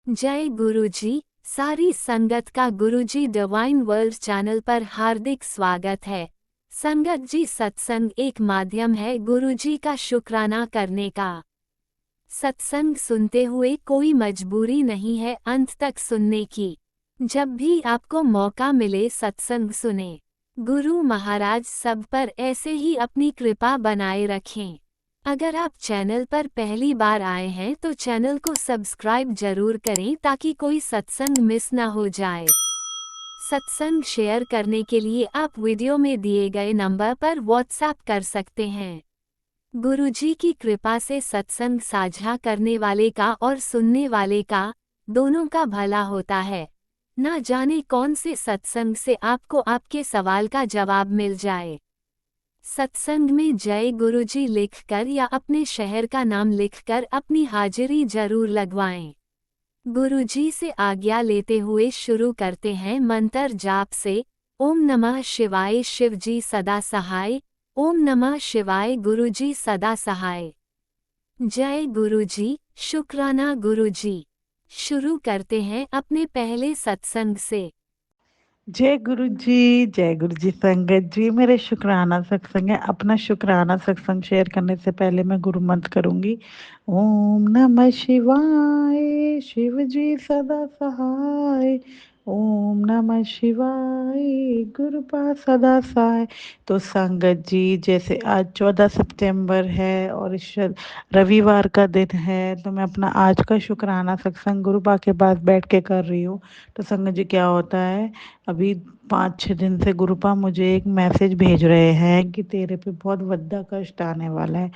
जय गुरुजी। सारी संगत का गुरुजी डिवाइन वर्ल्ड चैनल पर हार्दिक स्वागत है। संगत जी, सत्संग एक माध्यम है गुरुजी का शुक्राना करने का। सत्संग सुनते हुए कोई मजबूरी नहीं है अंत तक सुनने की। जब भी आपको मौका मिले सत्संग सुने। गुरु महाराज सब पर ऐसे ही अपनी कृपा बनाए रखें। अगर आप चैनल पर पहली बार आए हैं तो चैनल को सब्सक्राइब जरूर करें ताकि कोई सत्संग मिस ना हो जाए। सत्संग शेयर करने के लिए आप वीडियो में दिए गए नंबर पर व्हाट्सएप कर सकते हैं। गुरुजी की कृपा से सत्संग साझा करने वाले का और सुनने वाले का दोनों का भला होता है। ना जाने कौन से सत्संग से आपको आपके सवाल का जवाब मिल जाए। सत्संग में जय गुरुजी लिखकर या अपने शहर का नाम लिखकर अपनी हाजिरी जरूर लगवाएं। गुरुजी से आज्ञा लेते हुए शुरू करते हैं मंत्र जाप से। ओम नमः शिवाय शिवजी सदा सहाय। ओम नमः शिवाय गुरुजी सदा सहाय। जय गुरुजी, शुक्राना गुरुजी। शुरू करते हैं अपने पहले सत्संग से। जय गुरु जी संगत जी, मेरे शुक्राना सत्संग है। अपना शुक्राना सत्संग शेयर करने से पहले मैं गुरु मंत्र करूंगी। ओम नमः शिवाय शिव जी सदा सहाय। ओम नमः शिवाय गुरु पा सदा सहाय। तो संगत जी, जैसे आज 14 सितंबर है और इस रविवार का दिन है, तो मैं अपना आज का शुक्राना सत्संग गुरु पा के पास बैठ के कर रही हूँ। तो संगत जी, क्या होता है, अभी 5-6 दिन से गुरुपा मुझे एक मैसेज भेज रहे हैं कि तेरे पे बहुत बड़ा कष्ट आने वाला है।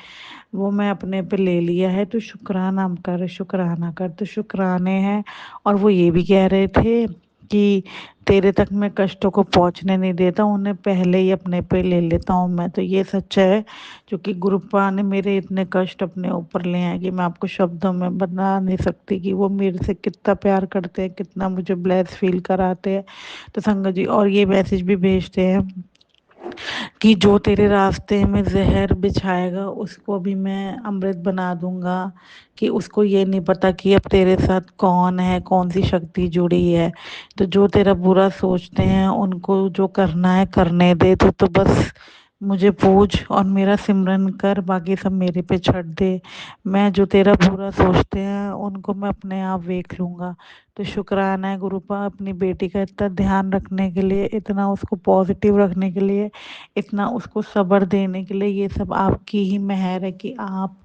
वो मैं अपने पे ले लिया है, तो शुक्राना कर, शुक्राना कर। तो शुक्राने हैं। और वो ये भी कह रहे थे कि तेरे तक मैं कष्टों को पहुंचने नहीं देता, उन्हें पहले ही अपने पे ले लेता हूँ मैं। तो ये सच है, क्योंकि गुरुपा ने मेरे इतने कष्ट अपने ऊपर लिए हैं कि मैं आपको शब्दों में बता नहीं सकती कि वो मेरे से कितना प्यार करते हैं, कितना मुझे ब्लेस फील कराते हैं। तो संगत जी, और ये मैसेज भी भेजते हैं कि जो तेरे रास्ते में जहर बिछाएगा उसको भी मैं अमृत बना दूंगा। कि उसको ये नहीं पता कि अब तेरे साथ कौन है, कौन सी शक्ति जुड़ी है। तो जो तेरा बुरा सोचते हैं उनको जो करना है करने दे। तो बस मुझे पूछ और मेरा सिमरन कर, बाकी सब मेरे पे छੱड दे। मैं जो तेरा बुरा सोचते हैं उनको मैं अपने आप देख लूँगा। तो शुक्राना है गुरुपा, अपनी बेटी का इतना ध्यान रखने के लिए, इतना उसको पॉजिटिव रखने के लिए, इतना उसको सब्र देने के लिए। ये सब आपकी ही मेहर है कि आप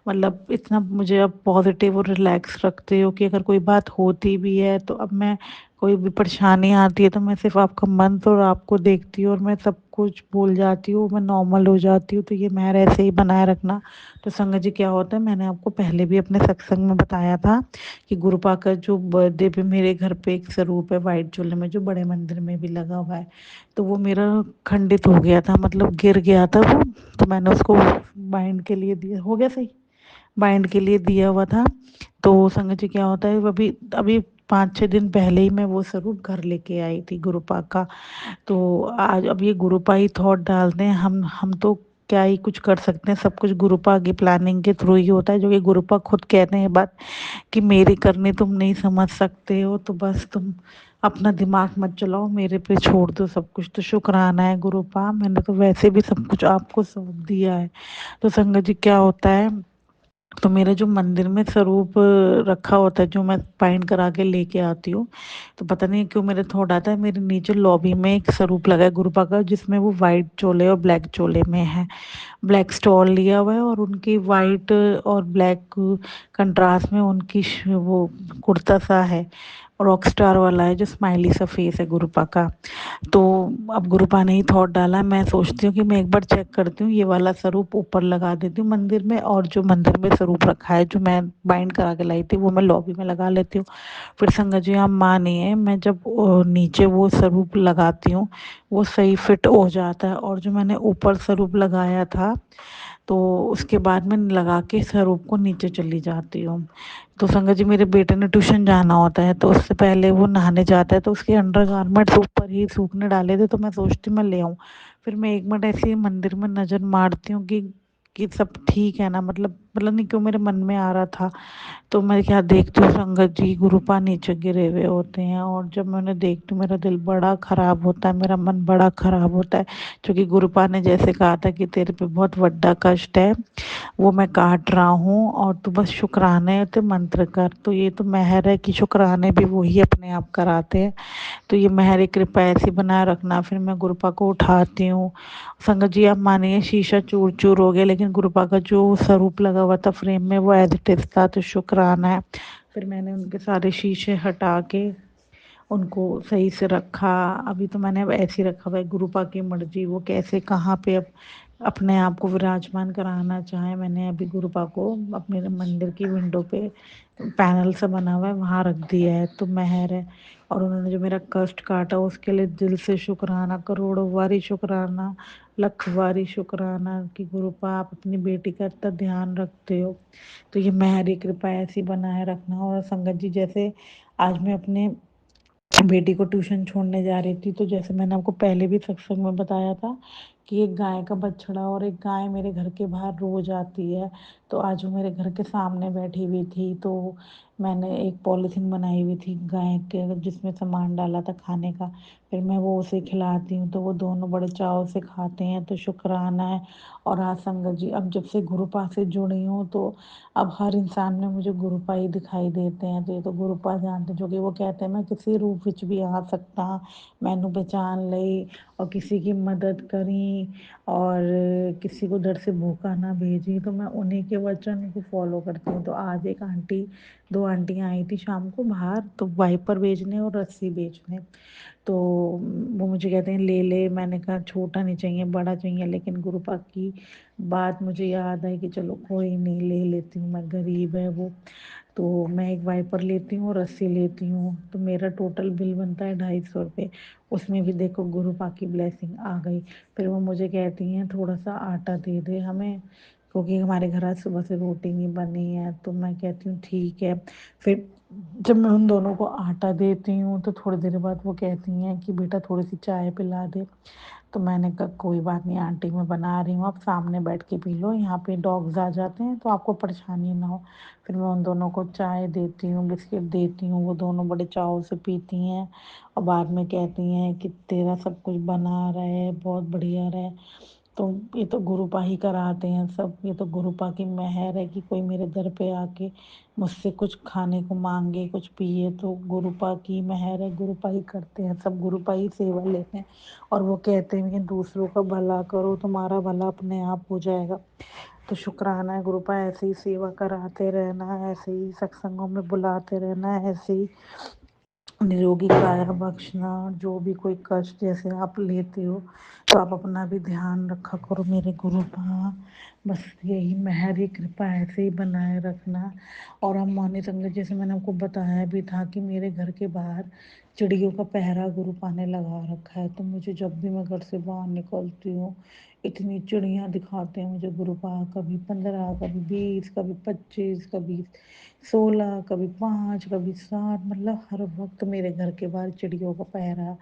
मतलब इतना मुझे अब पॉजिटिव और रिलैक्स रखते हो कि अगर कोई बात होती भी है तो अब मैं, कोई भी परेशानी आती है तो मैं सिर्फ आपका मंत्र और आपको देखती हूँ और मैं सब कुछ भूल जाती हूँ, मैं नॉर्मल हो जाती हूँ। तो ये मेहर ऐसे ही बनाए रखना। तो संगत जी, क्या होता है, मैंने आपको पहले भी अपने सत्संग में बताया था कि गुरुपा का जो बर्थडे पे मेरे घर पे एक स्वरूप है वाइट चूल्हे में, जो बड़े मंदिर में भी लगा हुआ है। तो वो मेरा खंडित हो गया था, मतलब गिर गया था वो। तो मैंने उसको बाइंड के लिए दिया, हो गया सही, बाइंड के लिए दिया हुआ था। तो संगत जी, क्या होता है, अभी अभी 5-6 दिन पहले ही मैं वो स्वरूप घर लेके आई थी गुरुपा का। तो आज अब ये गुरुपा ही थॉट डालते हैं, हम तो क्या ही कुछ कर सकते हैं, सब कुछ गुरुपा की प्लानिंग के थ्रू ही होता है। जो कि गुरुपा खुद कहते हैं बात कि मेरी करनी तुम नहीं समझ सकते हो, तो बस तुम अपना दिमाग मत चलाओ, मेरे पे छोड़ दो सब कुछ। तो शुक्राना है गुरुपा, मैंने तो वैसे भी सब कुछ आपको सौंप दिया है। तो संगत जी, क्या होता है, तो मेरे जो मंदिर में स्वरूप रखा होता है, जो मैं बाइंड करा के लेके आती हूँ, तो पता नहीं क्यों मेरे थॉट आता है, मेरे नीचे लॉबी में एक स्वरूप लगा है गुरुपा का, जिसमें वो वाइट चोले और ब्लैक चोले में है। ब्लैक स्टॉल लिया हुआ है और उनकी वाइट और ब्लैक कंट्रास्ट में उनकी वो कुर्ता सा है, रॉक स्टार वाला है, जो स्माइली सा फेस है गुरुपा का। तो अब गुरुपा ने ही थॉट डाला, मैं सोचती हूँ कि मैं एक बार चेक करती हूँ, ये वाला स्वरूप ऊपर लगा देती हूँ मंदिर में, और जो मंदिर में स्वरूप रखा है जो मैं बाइंड करा के लाई थी वो मैं लॉबी में लगा लेती हूँ। फिर संगत जी, आप मानिए, मैं जब नीचे वो स्वरूप लगाती हूँ वो सही फिट हो जाता है, और जो मैंने ऊपर स्वरूप लगाया था तो उसके बाद मैं लगा के स्वरूप को नीचे चली जाती हूँ। तो संगत जी, मेरे बेटे ने ट्यूशन जाना होता है, तो उससे पहले वो नहाने जाता है, तो उसके अंडरगारमेंट्स ऊपर ही सूखने डाले थे, तो मैं सोचती मैं ले आऊँ। फिर मैं एक मिनट ऐसे ही मंदिर में नज़र मारती हूँ कि सब ठीक है ना, मतलब पता नहीं क्यों मेरे मन में आ रहा था। तो मैं क्या देखती हूँ संगत जी, गुरुपा नीचे गिरे हुए होते हैं, और जब मैं उन्हें देखती हूँ मेरा दिल बड़ा खराब होता है, मेरा मन बड़ा खराब होता है। क्योंकि गुरुपा ने जैसे कहा था कि तेरे पे बहुत बड़ा कष्ट है, वो मैं काट रहा हूँ, और तू बस शुक्राने ते मंत्र कर। तो ये तो मेहर है कि शुक्राने भी वही अपने आप कराते हैं। तो ये मेहर कृपा ऐसी बनाए रखना। फिर मैं गुरुपा को उठाती हूँ। संगत जी आप मानिए शीशा चूर चूर हो गया, लेकिन गुरुपा का जो स्वरूप लगा हुआ था फ्रेम में वो एज इट इज था, तो शुक्राना है। फिर मैंने उनके सारे शीशे हटा के उनको सही से रखा। अभी तो मैंने अब ऐसे ही रखा हुआ है, गुरुपा की मर्जी वो कैसे कहाँ पे अब अपने आप को विराजमान कराना चाहे। मैंने अभी गुरुपा को अपने मंदिर की विंडो पे पैनल से बना हुआ है वहां रख दिया है, तो मेहर है। और उन्होंने जो मेरा कष्ट काटा उसके लिए दिल से शुक्राना, करोड़ों बारी शुक्राना, लख बारी शुक्राना कि गुरुपा आप अपनी बेटी का इतना ध्यान रखते हो। तो ये मेहर कृपा ऐसी बनाए रखना। और संगत जी जैसे आज मैं अपने बेटी को ट्यूशन छोड़ने जा रही थी, तो जैसे मैंने आपको पहले भी सत्संग में बताया था कि एक गाय का बछड़ा और एक गाय मेरे घर के बाहर रोज आती है। तो आज वो मेरे घर के सामने बैठी हुई थी, तो मैंने एक पॉलिथीन बनाई हुई थी गाय के जिसमें सामान डाला था खाने का। फिर मैं वो उसे खिलाती हूँ, तो वो दोनों बड़े चाव से खाते हैं, तो शुक्राना है। और हाँ संगत जी, अब जब से गुरुपा से जुड़ी हूँ तो अब हर इंसान में मुझे गुरुपा ही दिखाई देते हैं। तो ये तो गुरुपा जानते जो कि वो कहते हैं मैं किसी रूप विच भी आ सकता, मैनू पहचान लई और किसी की मदद करी, और किसी को डर से भूखा ना भेजी। तो मैं उन्हीं के वचन को फॉलो करती हूँ। तो आज एक आंटी, दो आंटियाँ आई थी शाम को बाहर, तो वाइपर बेचने और रस्सी बेचने। तो वो मुझे कहते हैं ले ले, मैंने कहा छोटा नहीं चाहिए बड़ा चाहिए, लेकिन गुरुपा की बात मुझे याद आई कि चलो कोई नहीं ले लेती हूँ, मैं गरीब है वो। तो मैं एक वाइपर लेती हूँ और रस्सी लेती हूँ, तो मेरा टोटल बिल बनता है 250 रुपये। उसमें भी देखो गुरुपा की ब्लेसिंग आ गई। फिर वो मुझे कहती हैं थोड़ा सा आटा दे दे हमें, क्योंकि हमारे घर आज सुबह से रोटी नहीं बनी है। तो मैं कहती हूँ ठीक है। फिर जब मैं उन दोनों को आटा देती हूँ तो थोड़ी देर बाद वो कहती हैं कि बेटा थोड़ी सी चाय पिला दे। तो मैंने कहा कोई बात नहीं आंटी, मैं बना रही हूँ, आप सामने बैठ के पी लो, यहाँ पे डॉग्स आ जाते हैं तो आपको परेशानी ना हो। फिर मैं उन दोनों को चाय देती हूँ, बिस्किट देती हूँ, वो दोनों बड़े चाव से पीती हैं। और बाद में कहती हैं कि तेरा सब कुछ बना रहे, बहुत बढ़िया रहे। तो ये तो गुरुपा ही कराते हैं सब, ये तो गुरुपा की मेहर है कि कोई मेरे दर पे आके मुझसे कुछ खाने को मांगे, कुछ पिए, तो गुरुपा की मेहर है, गुरुपा ही करते हैं सब, गुरुपा ही सेवा लेते हैं। और वो कहते हैं कि दूसरों का भला करो तुम्हारा भला अपने आप हो जाएगा। तो शुक्राना है गुरुपा, ऐसे ही सेवा कराते रहना, ऐसे ही सत्संगों में बुलाते रहना, ऐसे ही निरोगी काया बख्शना। जो भी कोई कष्ट जैसे आप लेते हो तो आप अपना भी ध्यान रखा करो मेरे गुरुपा। बस यही मेहर ही कृपा ऐसे ही बनाए रखना। और हम माने संगत जैसे मैंने आपको बताया भी था कि मेरे घर के बाहर चिड़ियों का पहरा गुरुपा ने लगा रखा है। तो मुझे जब भी मैं घर से बाहर निकलती हूँ इतनी चिड़ियाँ दिखाते हैं मुझे गुरुपा, कभी 15, कभी 20, कभी 25, कभी 16, कभी 5, कभी 7, मतलब हर वक्त मेरे घर के बाहर चिड़ियों का पहरा।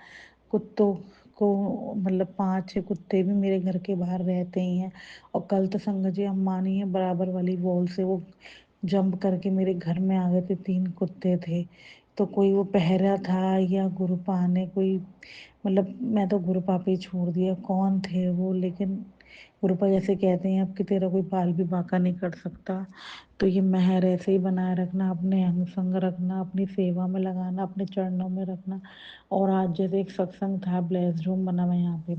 कुत्तों को मतलब 5-6 कुत्ते भी मेरे घर के बाहर रहते ही हैं। और कल तो संगत जी हम मानिए बराबर वाली वॉल से वो जंप करके मेरे घर में आ गए थे, 3 कुत्ते थे। तो कोई वो पहरा था या गुरुपा ने कोई, मतलब मैं तो गुरुपा पे ही छोड़ दिया कौन थे वो। लेकिन गुरुपा जैसे कहते हैं अब कि तेरा कोई बाल भी बांका नहीं कर सकता। तो ये मेहर ऐसे ही बनाए रखना, अपने अंग संग रखना, अपनी सेवा में लगाना, अपने चरणों में रखना। और आज जैसे एक सत्संग था, ब्लेस्ड रूम बना हुआ है यहाँ पे,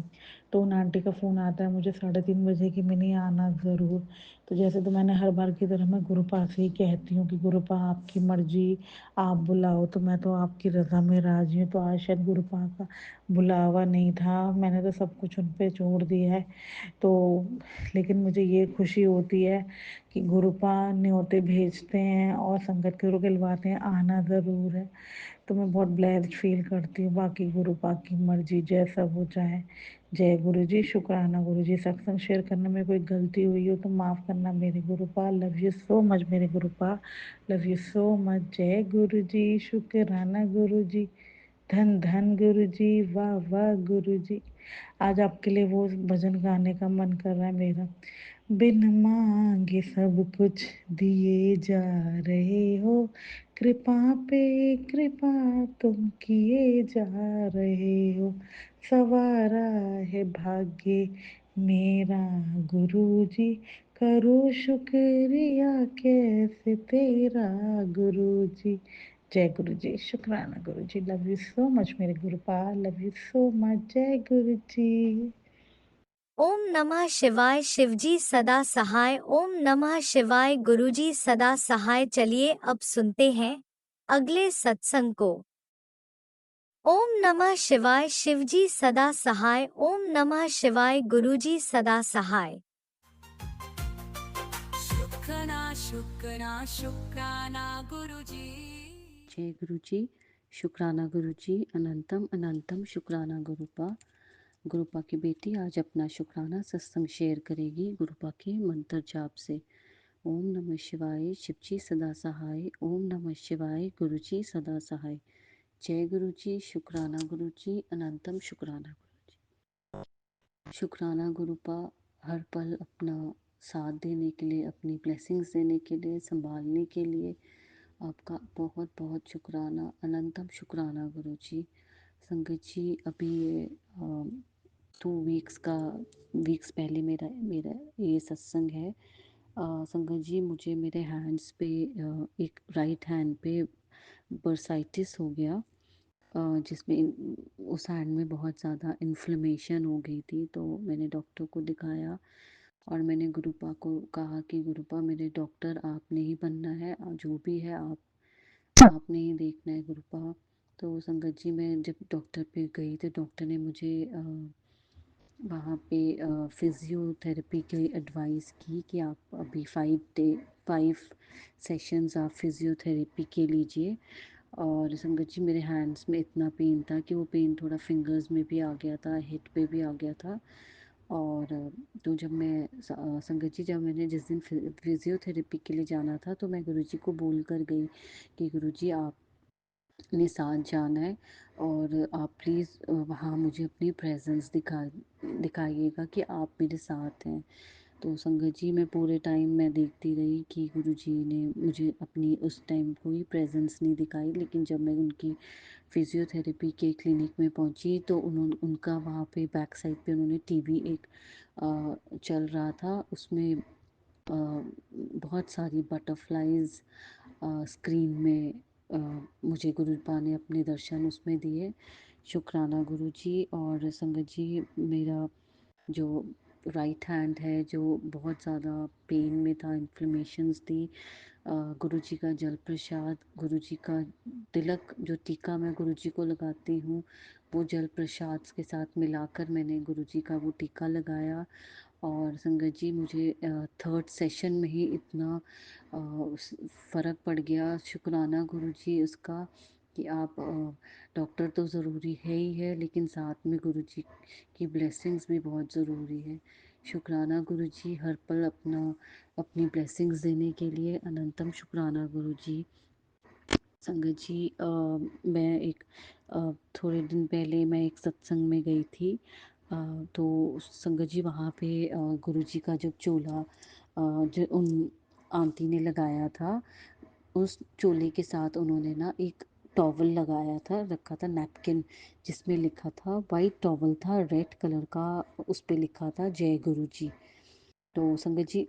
तो उन आंटी का फ़ोन आता है मुझे 3:30 बजे कि मैंने आना ज़रूर। तो जैसे तो मैंने हर बार की तरह मैं गुरुपा से ही कहती हूँ कि गुरुपा आपकी मर्जी, आप बुलाओ तो मैं तो आपकी रज़ा में राजी हूँ। तो आज शायद गुरुपा का बुलावा नहीं था, मैंने तो सब कुछ उन पे छोड़ दिया है। तो लेकिन मुझे ये खुशी होती है कि गुरुपा न्योते भेजते हैं और संगत के रुकलवाते हैं, आना ज़रूर है। तो मैं बहुत ब्लेस्ड फील करती हूँ। बाकी गुरुपा की मर्जी जैसा हो जाए। जय गुरु जी, शुक्राना गुरु जी। सत्संग शेयर करने में कोई गलती हुई हो तो माफ़ करना मेरे गुरुपा। लव यू सो मच मेरे गुरुपा, लव यू सो मच। जय गुरु जी, शुक्राना गुरु जी, धन धन गुरु जी, वाह वाह गुरु जी। आज आपके लिए वो भजन गाने का मन कर रहा है मेरा। बिन मांगे सब कुछ दिए जा रहे हो, कृपा पे कृपा तुम किए जा रहे हो, सवारा है भाग्य मेरा गुरुजी, करो शुक्रिया कैसे तेरा गुरुजी। जय गुरु जी, शुक्राना गुरु जी, लव यू सो मच मेरे Gurupal, love you so much, जय गुरु जी। ओम नमः शिवाय। शिवजी सदा सहाय। ओम नमः शिवाय। गुरुजी सदा सहाय। चलिए अब सुनते हैं अगले सत्संग को। ओम नमः शिवाय। शिवजी सदा सहाय। ओम नमः शिवाय। गुरुजी सदा सहाय। शुक्राना शुक्राना शुक्राना गुरुजी। जय गुरु जी, शुक्राना गुरु जी, अनंतम अनंतम शुक्राना गुरुपा। गुरुपा की बेटी आज अपना शुक्राना सत्संग शेयर करेगी गुरुपा के मंत्र जाप से। ओम नमः शिवाय, शिवजी सदा सहाय। ओम नमः शिवाय, गुरु जी सदा सहाय। जय गुरु जी, शुक्राना गुरु जी, अनंतम शुक्राना गुरु जी। शुक्राना गुरुपा, हर पल अपना साथ देने के लिए, अपनी ब्लेसिंग्स देने के लिए, संभालने के लिए आपका बहुत बहुत शुक्राना, अनंतम शुक्राना गुरु जी। संगत जी, अभी ये 2 वीक्स पहले मेरा मेरा ये सत्संग है। संगत जी, मुझे मेरे हैंड्स पे एक राइट हैंड पे बर्साइटिस हो गया, जिसमें उस हैंड में बहुत ज़्यादा इन्फ्लेमेशन हो गई थी। तो मैंने डॉक्टर को दिखाया और मैंने गुरुपा को कहा कि गुरुपा, मेरे डॉक्टर आपने ही बनना है, जो भी है आपने ही देखना है गुरुपा। तो संगत जी, मैं जब डॉक्टर पे गई तो डॉक्टर ने मुझे वहाँ पे फिज़ियोथेरेपी की एडवाइस की कि आप अभी 5 सेशंस आप फिज़ियोथेरेपी के लीजिए। और संगत जी, मेरे हैंड्स में इतना पेन था कि वो पेन थोड़ा फिंगर्स में भी आ गया था, हिप पे भी आ गया था। और तो जब मैं संगत जी, जब मैंने जिस दिन फिज़ियोथेरेपी के लिए जाना था तो मैं गुरुजी को बोल कर गई कि गुरुजी, आपने साथ जाना है और आप प्लीज़ वहाँ मुझे अपनी प्रेजेंस दिखाइएगा कि आप मेरे साथ हैं। तो संगत जी, मैं पूरे टाइम मैं देखती रही कि गुरुजी ने मुझे अपनी उस टाइम कोई प्रेजेंस नहीं दिखाई, लेकिन जब मैं उनकी फिज़ियोथेरेपी के क्लिनिक में पहुंची तो उनका वहाँ पे बैक साइड पे उन्होंने टीवी एक चल रहा था, उसमें बहुत सारी बटरफ्लाइज स्क्रीन में मुझे गुरुपा ने अपने दर्शन उसमें दिए। शुक्राना गुरु जी। और संगत जी, मेरा जो राइट हैंड है जो बहुत ज़्यादा पेन में था, इन्फ्लेमेशंस थी, गुरुजी का जल प्रसाद, गुरुजी का तिलक, जो टीका मैं गुरुजी को लगाती हूँ, वो जल प्रसाद के साथ मिलाकर मैंने गुरुजी का वो टीका लगाया। और संगत जी, मुझे 3rd सेशन में ही इतना फ़र्क पड़ गया। शुक्राना गुरुजी उसका कि आप डॉक्टर तो ज़रूरी है ही है, लेकिन साथ में गुरुजी की ब्लेसिंग्स भी बहुत ज़रूरी है। शुक्राना गुरुजी, हर पल अपनी ब्लेसिंग्स देने के लिए अनंतम शुक्राना गुरुजी। संगत जी, मैं एक थोड़े दिन पहले मैं एक सत्संग में गई थी, तो संगत जी वहाँ पे गुरुजी का जो चोला जो उन आंटी ने लगाया था, उस चोले के साथ उन्होंने ना एक टॉवल लगाया था, रखा था नैपकिन, जिसमें लिखा था, वाइट टॉवल था, रेड कलर का, उस पे लिखा था जय गुरु जी। तो संगत जी,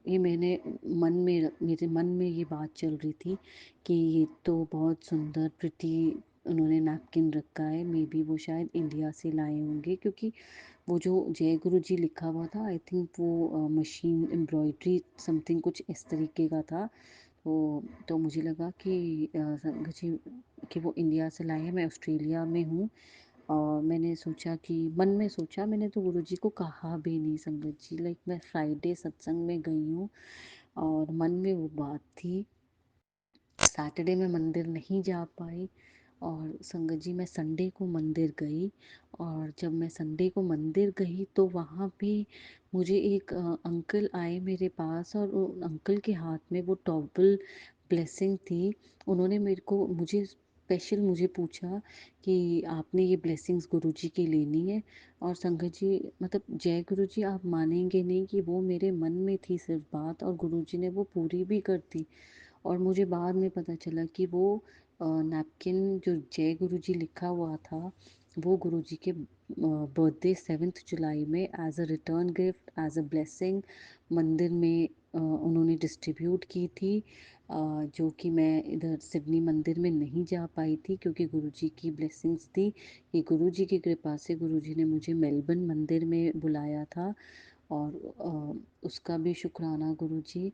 ये मेरे मन में ये बात चल रही थी कि ये तो बहुत सुंदर प्रिटी उन्होंने नैपकिन रखा है, मे बी वो शायद इंडिया से लाए होंगे, क्योंकि वो जो जय गुरु जी लिखा हुआ था, आई थिंक वो मशीन एम्ब्रॉयडरी समथिंग कुछ इस तरीके का था। तो मुझे लगा कि संगत जी कि वो इंडिया से लाए हैं, मैं ऑस्ट्रेलिया में हूँ। और मैंने सोचा कि मन में सोचा, मैंने तो गुरुजी को कहा भी नहीं संगत जी, लाइक मैं फ्राइडे सत्संग में गई हूँ और मन में वो बात थी। सैटरडे में मंदिर नहीं जा पाई और संगत जी मैं संडे को मंदिर गई। और जब मैं संडे को मंदिर गई तो वहाँ पे मुझे एक अंकल आए मेरे पास, और अंकल के हाथ में वो टॉवल ब्लेसिंग थी। उन्होंने मुझे स्पेशल मुझे पूछा कि आपने ये ब्लेसिंग्स गुरुजी की लेनी है। और संगत जी मतलब जय गुरुजी, आप मानेंगे नहीं कि वो मेरे मन में थी सिर्फ बात, और गुरुजी ने वो पूरी भी कर दी। और मुझे बाद में पता चला कि वो नैपकिन जो जय गुरुजी लिखा हुआ था, वो गुरुजी के बर्थडे 7 जुलाई में as a return gift, as a blessing मंदिर में उन्होंने डिस्ट्रीब्यूट की थी। जो कि मैं इधर सिडनी मंदिर में नहीं जा पाई थी क्योंकि गुरुजी की ब्लेसिंग्स थी कि गुरुजी की कृपा से गुरुजी ने मुझे मेलबर्न मंदिर में बुलाया था। और उसका भी शुक्राना गुरुजी।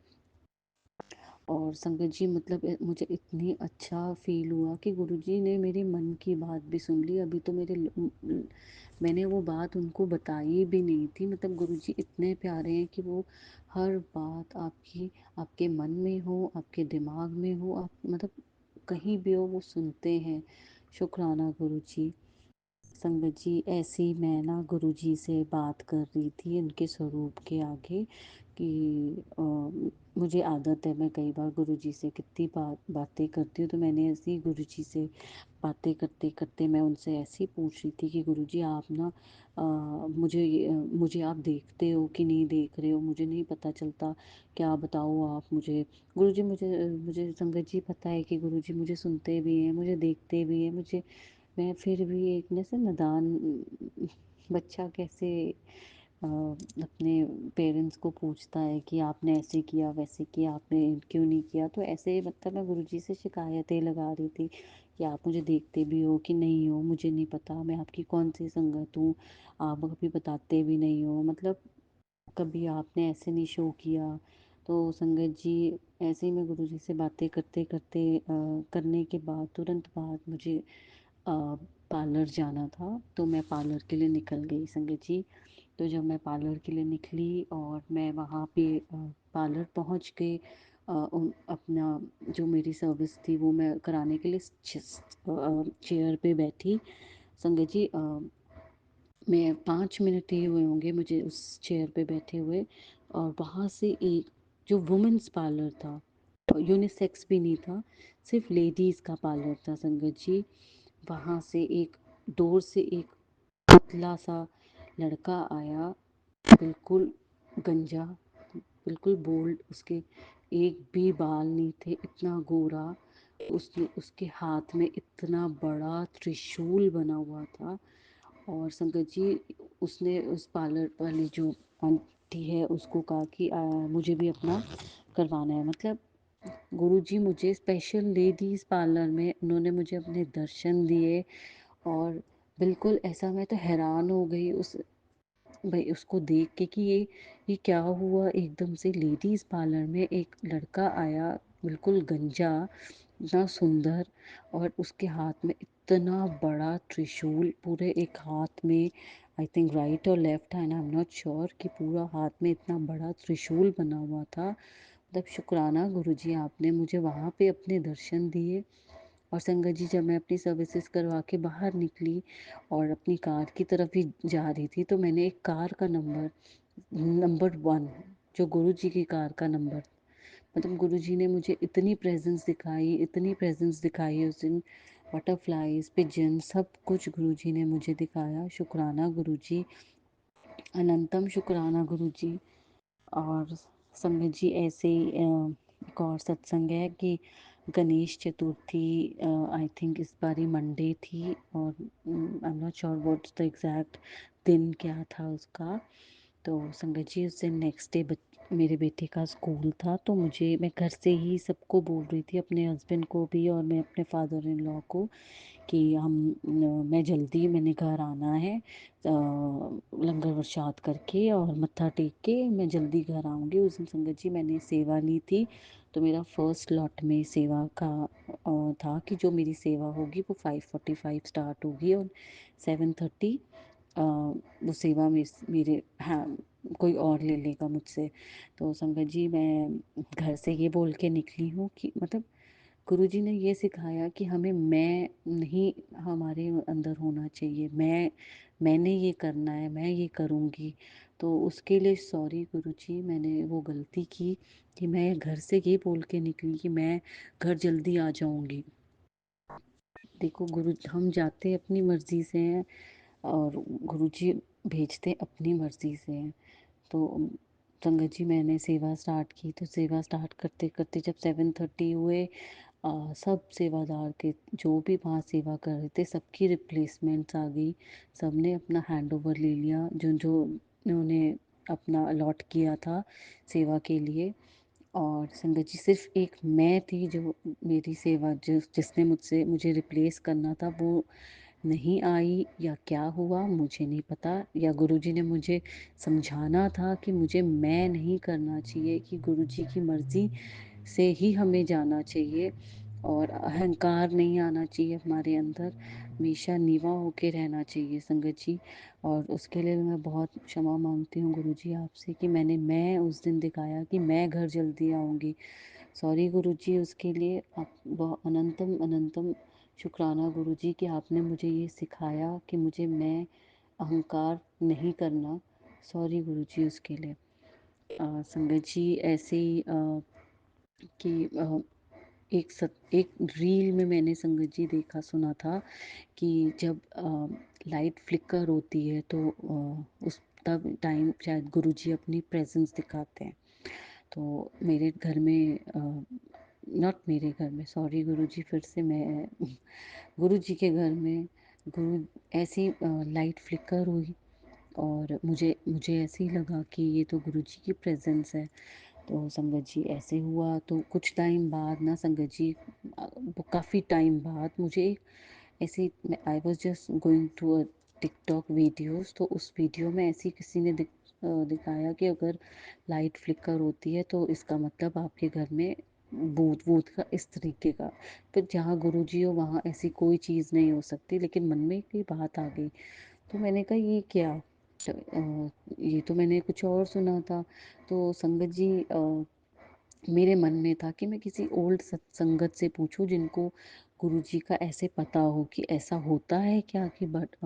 और संगत जी मतलब मुझे इतनी अच्छा फ़ील हुआ कि गुरुजी ने मेरे मन की बात भी सुन ली। अभी तो मैंने वो बात उनको बताई भी नहीं थी। मतलब गुरुजी इतने प्यारे हैं कि वो हर बात आपकी, आपके मन में हो, आपके दिमाग में हो, आप मतलब कहीं भी हो, वो सुनते हैं। शुक्राना गुरुजी। संगत जी ऐसे ही मैं ना गुरुजी से बात कर रही थी उनके स्वरूप के आगे कि मुझे आदत है, मैं कई बार गुरुजी से कितनी बातें करती हूँ। तो मैंने ऐसे ही गुरुजी से बातें करते करते मैं उनसे ऐसे ही पूछ रही थी कि गुरुजी आप ना मुझे आप देखते हो कि नहीं देख रहे हो, मुझे नहीं पता चलता, क्या बताओ आप मुझे। गुरुजी मुझे मुझे संगत जी पता है कि गुरुजी मुझे सुनते भी हैं, मुझे देखते भी हैं। मैं फिर भी एक जैसे नादान बच्चा कैसे अपने पेरेंट्स को पूछता है कि आपने ऐसे किया वैसे किया, आपने क्यों नहीं किया। तो ऐसे मतलब मैं गुरुजी से शिकायतें लगा रही थी कि आप मुझे देखते भी हो कि नहीं हो, मुझे नहीं पता मैं आपकी कौन सी संगत हूँ, आप कभी बताते भी नहीं हो, मतलब कभी आपने ऐसे नहीं शो किया। तो संगत जी ऐसे ही मैं गुरुजी से बातें करते करते करने के बाद तुरंत बाद मुझे पार्लर जाना था। तो मैं पार्लर के लिए निकल गई संगत जी। तो जब मैं पार्लर के लिए निकली और मैं वहाँ पे पार्लर पहुँच के अपना जो मेरी सर्विस थी वो मैं कराने के लिए चेयर पे बैठी। संगत जी मैं 5 मिनट ही हुए होंगे मुझे उस चेयर पे बैठे हुए, और वहाँ से एक जो वुमेंस पार्लर था, यूनिसेक्स भी नहीं था, सिर्फ लेडीज़ का पार्लर था संगत जी। वहाँ से एक डोर से एक पतला सा लड़का आया, बिल्कुल गंजा, बिल्कुल बोल्ड, उसके एक भी बाल नहीं थे, इतना गोरा। उसने उसके हाथ में इतना बड़ा त्रिशूल बना हुआ था। और संगत जी उसने उस पार्लर वाली जो आंटी है उसको कहा कि मुझे भी अपना करवाना है। मतलब गुरुजी मुझे स्पेशल लेडीज़ पार्लर में उन्होंने मुझे अपने दर्शन दिए। और बिल्कुल ऐसा मैं तो हैरान हो गई उस भाई उसको देख के कि ये क्या हुआ, एकदम से लेडीज़ पार्लर में एक लड़का आया, बिल्कुल गंजा, इतना सुंदर, और उसके हाथ में इतना बड़ा त्रिशूल, पूरे एक हाथ में, आई थिंक राइट और left hand, I am not sure, कि पूरा हाथ में इतना बड़ा त्रिशूल बना हुआ था। मतलब शुक्राना गुरुजी आपने मुझे वहाँ पे अपने दर्शन दिए। और संगत जी जब मैं अपनी सर्विसेज करवा के बाहर निकली और अपनी कार की तरफ भी जा रही थी, तो मैंने एक कार का नंबर, नंबर 1, जो गुरुजी की कार का नंबर, मतलब गुरुजी ने मुझे इतनी प्रेजेंस दिखाई उस दिन। बटरफ्लाईज, पिजन, सब कुछ गुरुजी ने मुझे दिखाया। शुक्राना गुरुजी, अनंतम शुक्राना गुरुजी। और संगत जी ऐसे ही एक और सत्संग है कि गणेश चतुर्थी, आई थिंक इस बारी मंडे थी, और I am not sure what's the exact दिन क्या था उसका। तो संगत जी उस दिन नेक्स्ट डे मेरे बेटे का स्कूल था, तो मैं घर से ही सबको बोल रही थी, अपने हस्बैंड को भी और मैं अपने फादर इन लॉ को, कि मैंने घर आना है लंगर प्रसाद करके और मत्था टेक के मैं जल्दी घर आऊँगी। उस दिन संगत जी मैंने सेवा ली थी, तो मेरा फर्स्ट लॉट में सेवा का था कि जो मेरी सेवा होगी वो 5:45 स्टार्ट होगी और 7:30 वो सेवा मेरे हाँ कोई और ले लेगा मुझसे। तो संगत जी मैं घर से ये बोल के निकली हूँ कि मतलब गुरुजी ने ये सिखाया कि हमें मैं नहीं हमारे अंदर होना चाहिए, मैंने ये करना है, मैं ये करूँगी। तो उसके लिए सॉरी गुरुजी, मैंने वो गलती की कि मैं घर से ये बोल के निकली कि मैं घर जल्दी आ जाऊँगी। देखो हम जाते अपनी मर्ज़ी से हैं और गुरुजी भेजते अपनी मर्ज़ी से हैं। तो संगत जी मैंने सेवा स्टार्ट की, तो सेवा स्टार्ट करते-करते जब 7:30 हुए, सब सेवादार के जो भी वहाँ सेवा कर रहे थे सबकी रिप्लेसमेंट्स आ गई। सबने अपना हैंडओवर ले लिया, जो इन्होंने अपना अलॉट किया था सेवा के लिए। और संगत जी सिर्फ़ एक मैं थी जो मेरी सेवा जिसने मुझे रिप्लेस करना था, वो नहीं आई या क्या हुआ मुझे नहीं पता, या गुरुजी ने मुझे समझाना था कि मुझे मैं नहीं करना चाहिए, कि गुरुजी की मर्ज़ी से ही हमें जाना चाहिए और अहंकार नहीं आना चाहिए हमारे अंदर, हमेशा नीवा होके रहना चाहिए संगत जी। और उसके लिए मैं बहुत क्षमा मांगती हूँ गुरुजी आपसे कि मैं उस दिन दिखाया कि मैं घर जल्दी आऊँगी। सॉरी गुरुजी उसके लिए। आप अनंतम अनंतम शुक्राना गुरुजी कि आपने मुझे ये सिखाया कि मुझे मैं अहंकार नहीं करना। सॉरी गुरुजी उसके लिए। संगत जी ऐसे ही कि एक रील में मैंने संगत जी देखा सुना था कि जब लाइट फ्लिकर होती है तो उस तब टाइम शायद गुरुजी अपनी प्रेजेंस दिखाते हैं। तो मेरे घर में नॉट मेरे घर में, सॉरी गुरुजी, फिर से मैं गुरुजी के घर में गुरु ऐसी लाइट फ्लिकर हुई और मुझे मुझे ऐसे ही लगा कि ये तो गुरुजी की प्रेजेंस है। तो संगत जी ऐसे हुआ, तो कुछ टाइम बाद ना संगत जी काफ़ी टाइम बाद मुझे ऐसी, I was just going to a TikTok videos, तो उस वीडियो में ऐसी किसी ने दिखाया कि अगर लाइट फ्लिकर होती है तो इसका मतलब आपके घर में भूत भूत का इस तरीके का। फिर जहाँ गुरुजी हो वहाँ ऐसी कोई चीज़ नहीं हो सकती, लेकिन मन में कोई बात आ गई। तो मैंने कहा ये क्या, तो, ये तो मैंने कुछ और सुना था। तो संगत जी मेरे मन में था कि मैं किसी ओल्ड सत्संगत से पूछूं जिनको गुरुजी का ऐसे पता हो कि ऐसा होता है क्या, कि बट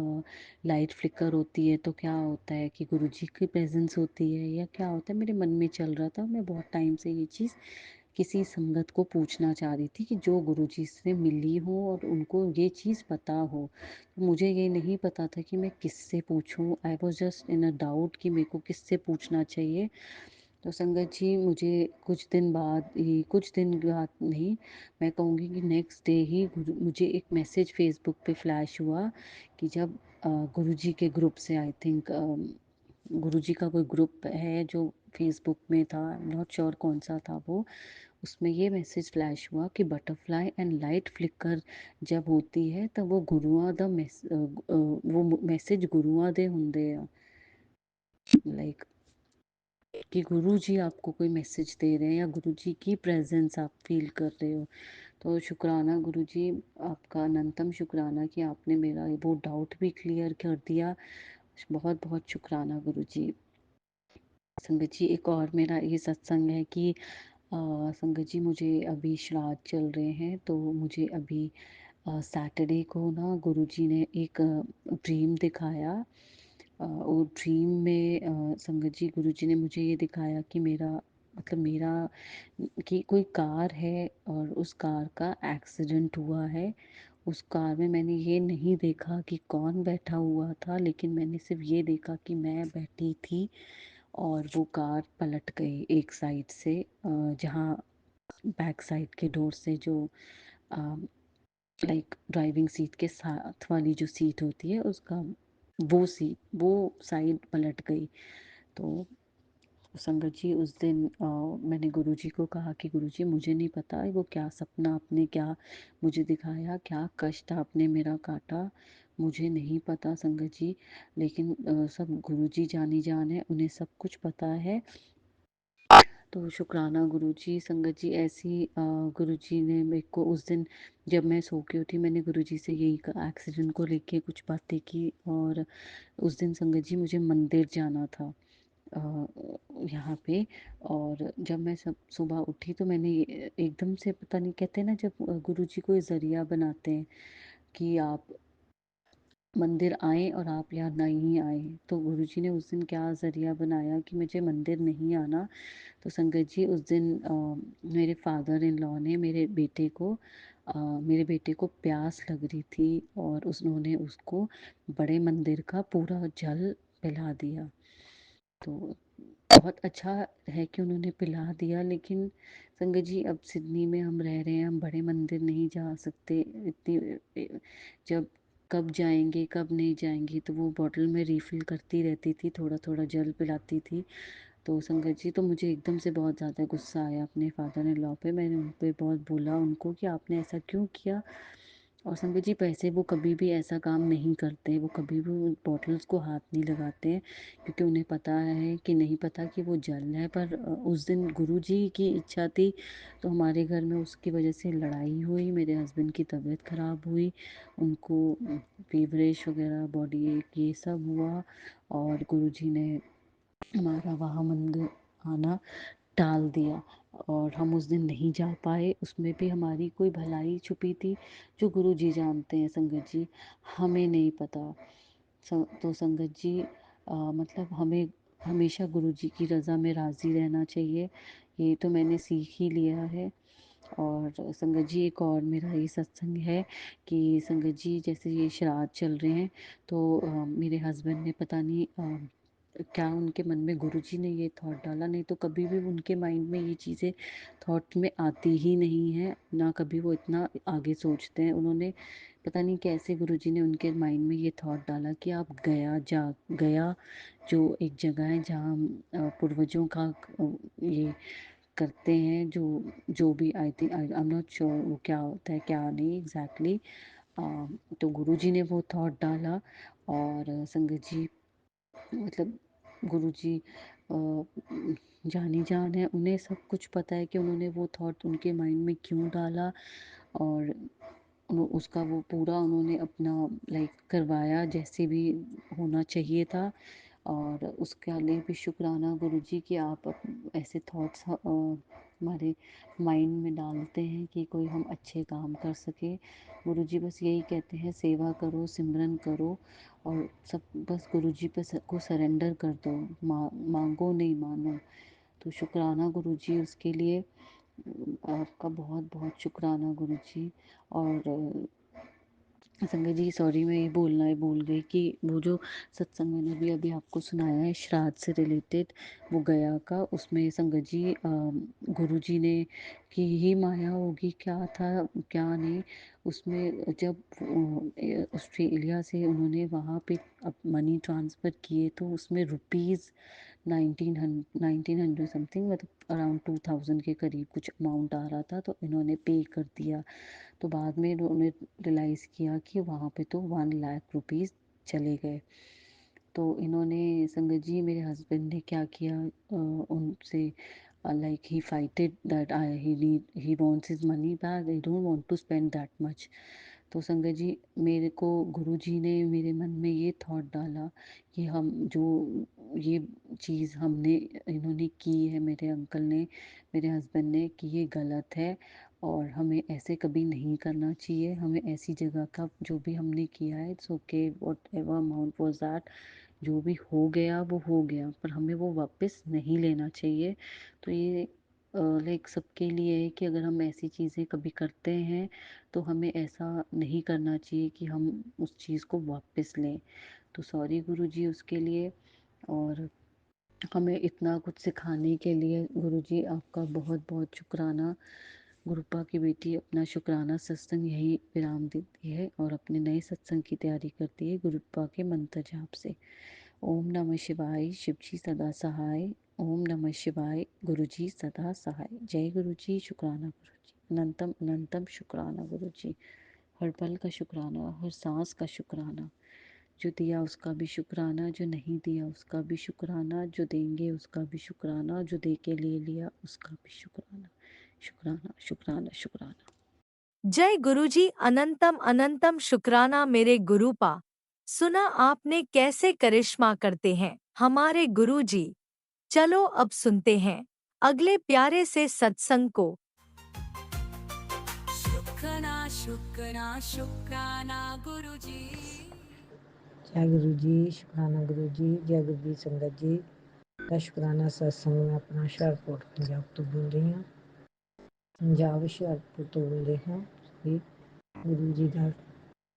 लाइट फ्लिकर होती है तो क्या होता है, कि गुरुजी की प्रेजेंस होती है या क्या होता है। मेरे मन में चल रहा था, मैं बहुत टाइम से ये चीज़ किसी संगत को पूछना चाह रही थी कि जो गुरुजी से मिली हो और उनको ये चीज़ पता हो। तो मुझे ये नहीं पता था कि मैं किससे पूछूं। आई was just in a doubt कि मेरे को किससे पूछना चाहिए। तो संगत जी मुझे कुछ दिन बाद नहीं, मैं कहूँगी कि नेक्स्ट डे ही मुझे एक मैसेज फेसबुक पे फ्लैश हुआ कि जब गुरुजी के ग्रुप से, आई थिंक गुरुजी का कोई ग्रुप है जो फेसबुक में था, नॉट श्योर कौन सा था वो, उसमें ये मैसेज फ्लैश हुआ कि बटरफ्लाई एंड लाइट फ्लिकर जब होती है तब वो वो मैसेज गुरुआ दे हुंदे आ, लाइक कि गुरुजी आपको कोई मैसेज दे रहे हैं या गुरुजी की प्रेजेंस आप फील कर रहे हो। तो शुक्राना गुरुजी, आपका अनंतम शुक्राना कि आपने मेरा वो डाउट भी क्लियर कर दिया। बहुत बहुत शुक्राना गुरुजी। संगत जी एक और मेरा ये सत्संग है कि संगत जी मुझे अभी श्राद्ध चल रहे हैं, तो मुझे अभी सैटरडे को ना गुरुजी ने एक ड्रीम दिखाया। वो ड्रीम में संगत जी गुरुजी ने मुझे ये दिखाया कि मेरा कि कोई कार है और उस कार का एक्सीडेंट हुआ है। उस कार में मैंने ये नहीं देखा कि कौन बैठा हुआ था, लेकिन मैंने सिर्फ ये देखा कि मैं बैठी थी और वो कार पलट गई एक साइड से, जहाँ बैक साइड के डोर से जो लाइक ड्राइविंग सीट के साथ वाली जो सीट होती है उसका वो साइड पलट गई। तो संगत जी उस दिन मैंने गुरुजी को कहा कि गुरुजी मुझे नहीं पता वो क्या सपना आपने क्या मुझे दिखाया, क्या कष्ट आपने मेरा काटा, मुझे नहीं पता संगत जी, लेकिन सब गुरुजी जानी जान है, उन्हें सब कुछ पता है। तो शुक्राना गुरुजी। संगत जी ऐसी गुरुजी ने मेरे को उस दिन जब मैं सो के उठी, मैंने गुरुजी से यही एक्सीडेंट को लेके कुछ बातें की। और उस दिन संगत जी मुझे मंदिर जाना था यहाँ पे। और जब मैं सब सुबह उठी तो मैंने एकदम से, पता नहीं, कहते हैं ना जब गुरुजी कोई ज़रिया बनाते हैं कि आप मंदिर आए और आप यहाँ नहीं आए, तो गुरुजी ने उस दिन क्या ज़रिया बनाया कि मुझे मंदिर नहीं आना। तो संगत जी उस दिन मेरे फादर इन लॉ ने मेरे बेटे को मेरे बेटे को प्यास लग रही थी और उन्होंने उसको बड़े मंदिर का पूरा जल पिला दिया। तो बहुत अच्छा है कि उन्होंने पिला दिया, लेकिन संगत जी अब सिडनी में हम रह रहे हैं, हम बड़े मंदिर नहीं जा सकते। जब कब जाएंगे कब नहीं जाएंगे, तो वो बॉटल में रिफ़िल करती रहती थी, थोड़ा थोड़ा जल पिलाती थी। तो संगत जी, तो मुझे एकदम से बहुत ज़्यादा गुस्सा आया अपने फादर इन लॉ पे। मैंने उन पे बहुत बोला उनको कि आपने ऐसा क्यों किया। और संगत जी, पैसे वो कभी भी ऐसा काम नहीं करते, वो कभी भी उन बॉटल्स को हाथ नहीं लगाते हैं, क्योंकि उन्हें पता है कि नहीं पता कि वो जल है। पर उस दिन गुरुजी की इच्छा थी, तो हमारे घर में उसकी वजह से लड़ाई हुई, मेरे हस्बैंड की तबीयत ख़राब हुई, उनको फीवरिश वगैरह बॉडी एक ये सब हुआ, और गुरुजी ने हमारा वहाँ मंदिर आना टाल दिया और हम उस दिन नहीं जा पाए। उसमें भी हमारी कोई भलाई छुपी थी, जो गुरुजी जानते हैं संगत जी, हमें नहीं पता। तो संगत जी, मतलब हमें हमेशा गुरुजी की रज़ा में राज़ी रहना चाहिए, ये तो मैंने सीख ही लिया है। और संगत जी, एक और मेरा ये सत्संग है कि संगत जी, जैसे ये श्राद्ध चल रहे हैं, तो मेरे हस्बैंड ने पता नहीं क्या उनके मन में गुरुजी ने ये थॉट डाला, नहीं तो कभी भी उनके माइंड में ये चीज़ें थॉट में आती ही नहीं है, ना कभी वो इतना आगे सोचते हैं। उन्होंने पता नहीं कैसे गुरुजी ने उनके माइंड में ये थॉट डाला कि आप गया जो एक जगह है जहाँ पूर्वजों का ये करते हैं, जो भी I think I am not sure वो क्या होता है क्या नहीं एग्जैक्टली। तो गुरुजी ने वो थॉट डाला। और संगत जी, मतलब गुरुजी जानी जान है, उन्हें सब कुछ पता है कि उन्होंने वो थॉट उनके माइंड में क्यों डाला। और उसका वो पूरा उन्होंने अपना लाइक करवाया जैसे भी होना चाहिए था। और उसके लिए भी शुक्राना गुरुजी कि आप ऐसे थॉट्स हमारे माइंड में डालते हैं कि कोई हम अच्छे काम कर सके। गुरुजी बस यही कहते हैं, सेवा करो, सिमरन करो, और सब बस गुरुजी पे को सरेंडर कर दो, मांगो नहीं मानो। तो शुक्राना गुरुजी उसके लिए, आपका बहुत बहुत शुक्राना गुरुजी। और संगत जी, सॉरी मैं ये बोलना ही भूल गई कि वो जो सत्संग मैंने भी अभी आपको सुनाया है श्राद्ध से रिलेटेड, वो गया का, उसमें संगत जी गुरुजी ने की ही माया होगी, क्या था क्या नहीं, उसमें जब ऑस्ट्रेलिया से उन्होंने वहाँ पे मनी ट्रांसफ़र किए, तो उसमें रुपीज़ 1900 समथिंग, मतलब अराउंड 2000 के करीब कुछ अमाउंट आ रहा था, तो इन्होंने पे कर दिया। तो बाद में उन्होंने रियलाइज़ किया कि वहाँ पे तो 1 लाख रुपीज़ चले गए। तो इन्होंने संगत जी, मेरे हस्बैंड ने क्या किया, उनसे like he fighted that I he wants his money back, I don't want to spend that much. तो संगत जी, मेरे को गुरुजी ने मेरे मन में ये थॉट डाला कि हम जो ये चीज़ हमने इन्होंने की है, मेरे अंकल ने, मेरे हस्बैंड ने, कि ये गलत है और हमें ऐसे कभी नहीं करना चाहिए। हमें ऐसी जगह का जो भी हमने किया है, it's okay, what ever amount was that, जो भी हो गया वो हो गया, पर हमें वो वापस नहीं लेना चाहिए। तो ये लाइक सबके लिए है कि अगर हम ऐसी चीज़ें कभी करते हैं, तो हमें ऐसा नहीं करना चाहिए कि हम उस चीज़ को वापस लें। तो सॉरी गुरुजी उसके लिए। और हमें इतना कुछ सिखाने के लिए गुरुजी आपका बहुत बहुत शुक्राना। गुरुपा की बेटी अपना शुक्राना सत्संग यही विराम देती है और अपने नए सत्संग की तैयारी करती है गुरुपा के मंत्र जाप से। ओम नमः शिवाय, शिवजी सदा सहाय। ओम नमः शिवाय, गुरुजी सदा सहाय। जय गुरुजी, शुक्राना गुरुजी, अनंतम अनंतम शुक्राना गुरुजी। हर पल का शुक्राना, हर सांस का शुक्राना, जो दिया उसका भी शुक्राना, जो नहीं दिया उसका भी शुक्राना, जो देंगे उसका भी शुक्राना, जो दे के ले लिया उसका भी शुक्राना। शुक्राना शुक्राना शुक्राना। जय गुरुजी, अनंतम अनंतम शुक्राना मेरे गुरुपा। सुना आपने कैसे करिश्मा करते हैं हमारे गुरुजी। चलो अब सुनते हैं अगले प्यारे से सत्संग को। शुक्राना शुक्राना शुक्राना गुरुजी। जय गुरु जी, शुक्राना गुरु जी, जय गुरु जी संगत जी। मैं शुक्राना सत्संग में अपना हुशियारपुर पंजाब तो बोल रही हूँ। पंजाब हुशियारपुर तो बोल रही हूँ। भी गुरु जी का